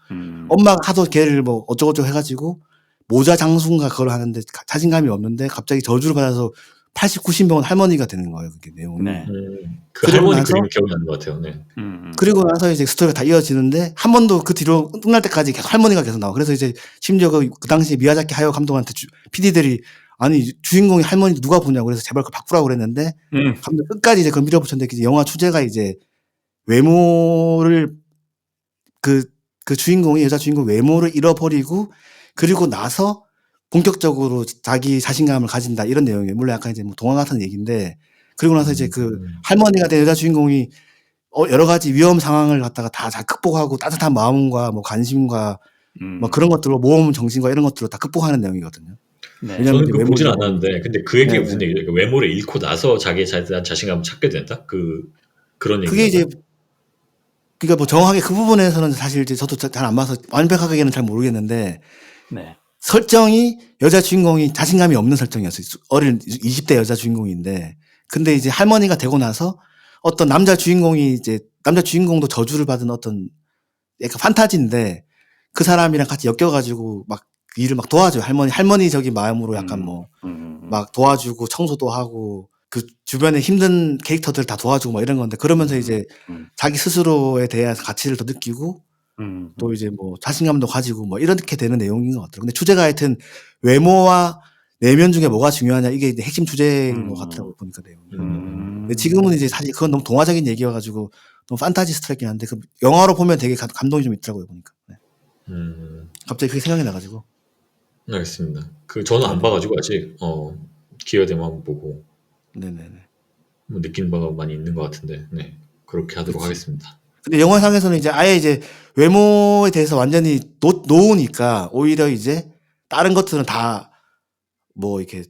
엄마가 하도 걔를 뭐 어쩌고저쩌고 해가지고 모자 장수인가 그걸 하는데 자신감이 없는데 갑자기 저주를 받아서 80, 90병원 할머니가 되는 거예요. 그게 내용이. 네. 그 할머니 그림이 기억이 나는 것 같아요. 네. 그리고 나서 이제 스토리가 다 이어지는데 한 번도 그 뒤로 끝날 때까지 계속 할머니가 계속 나와. 그래서 이제 심지어 그 당시 미야자키 하야오 감독한테 PD들이 아니 주인공이 할머니 누가 보냐고 그래서 제발 그걸 바꾸라고 그랬는데 감독 끝까지 이제 그걸 밀어붙였는데 이제 영화 주제가 이제 외모를 그 주인공이 여자 주인공 외모를 잃어버리고 그리고 나서 본격적으로 자기 자신감을 가진다 이런 내용이에요. 물론 약간 이제 뭐 동화 같은 얘기인데 그리고 나서 이제 그 할머니가 된 여자 주인공이 여러 가지 위험 상황을 갖다가 다 잘 극복하고 따뜻한 마음과 뭐 관심과 뭐 그런 것들로 모험 정신과 이런 것들로 다 극복하는 내용이거든요. 네. 저는 그거 보진 않았는데 근데 그 얘기가 무슨 얘기예요? 외모를 잃고 나서 자기에 대한 자신감을 찾게 된다? 그런 얘기. 그게 이제 그러니까 뭐 정확하게 그 부분에서는 사실 이제 저도 잘 안 봐서 완벽하게는 잘 모르겠는데 설정이 여자 주인공이 자신감이 없는 설정이었어요. 어린 20대 여자 주인공인데 근데 이제 할머니가 되고 나서 어떤 남자 주인공도 저주를 받은 어떤 약간 판타지인데 그 사람이랑 같이 엮여가지고 막 일을 막 도와줘요. 할머니적인 마음으로 약간 뭐 막 도와주고 청소도 하고 그 주변에 힘든 캐릭터들 다 도와주고 막 이런 건데 그러면서 이제 자기 스스로에 대한 가치를 더 느끼고 또 이제 뭐 자신감도 가지고 뭐 이렇게 되는 내용인 것 같더라고요. 근데 주제가 하여튼 외모와 내면 중에 뭐가 중요하냐 이게 이제 핵심 주제인 것 같더라고요. 보니까 내용이. 근데 지금은 이제 사실 그건 너무 동화적인 얘기여가지고 너무 판타지 스토리긴 한데 그 영화로 보면 되게 감동이 좀 있더라고요. 보니까. 네. 갑자기 그게 생각이 나가지고. 알겠습니다. 저는 안 봐가지고 아직 기회 되면 한번 보고. 네네네. 뭐 느낀 바가 많이 있는 것 같은데, 네 그렇게 하도록 하겠습니다. 근데 영화상에서는 이제 아예 이제 외모에 대해서 완전히 놓으니까 오히려 이제 다른 것들은 다 뭐 이렇게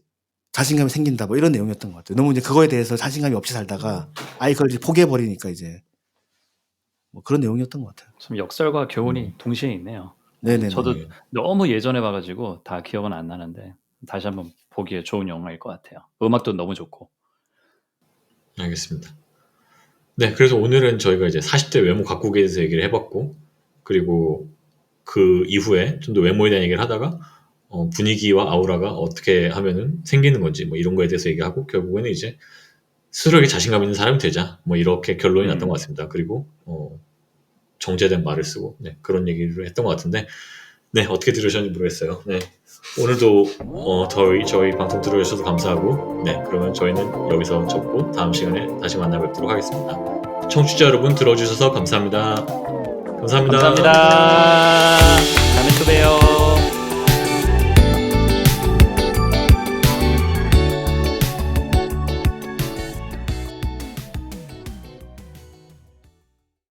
자신감이 생긴다 뭐 이런 내용이었던 것 같아요. 너무 이제 그거에 대해서 자신감이 없이 살다가 아예 그걸 이제 포기해버리니까 이제 뭐 그런 내용이었던 것 같아요. 좀 역설과 교훈이 동시에 있네요. 네네. 저도 너무 예전에 봐가지고 다 기억은 안 나는데 다시 한번 보기에 좋은 영화일 것 같아요. 음악도 너무 좋고. 알겠습니다. 네, 그래서 오늘은 저희가 이제 40대 외모 가꾸기에 대해서 얘기를 해봤고, 그리고 그 이후에 좀 더 외모에 대한 얘기를 하다가 분위기와 아우라가 어떻게 하면은 생기는 건지 뭐 이런 거에 대해서 얘기하고 결국에는 이제 스스로에게 자신감 있는 사람이 되자 뭐 이렇게 결론이 났던 것 같습니다. 그리고 정제된 말을 쓰고 그런 얘기를 했던 것 같은데 어떻게 들으셨는지 모르겠어요. 오늘도 저희 방송 들어주셔서 감사하고 그러면 저희는 여기서 접고 다음 시간에 다시 만나 뵙도록 하겠습니다. 청취자 여러분 들어주셔서 감사합니다. 감사합니다. 감사합니다.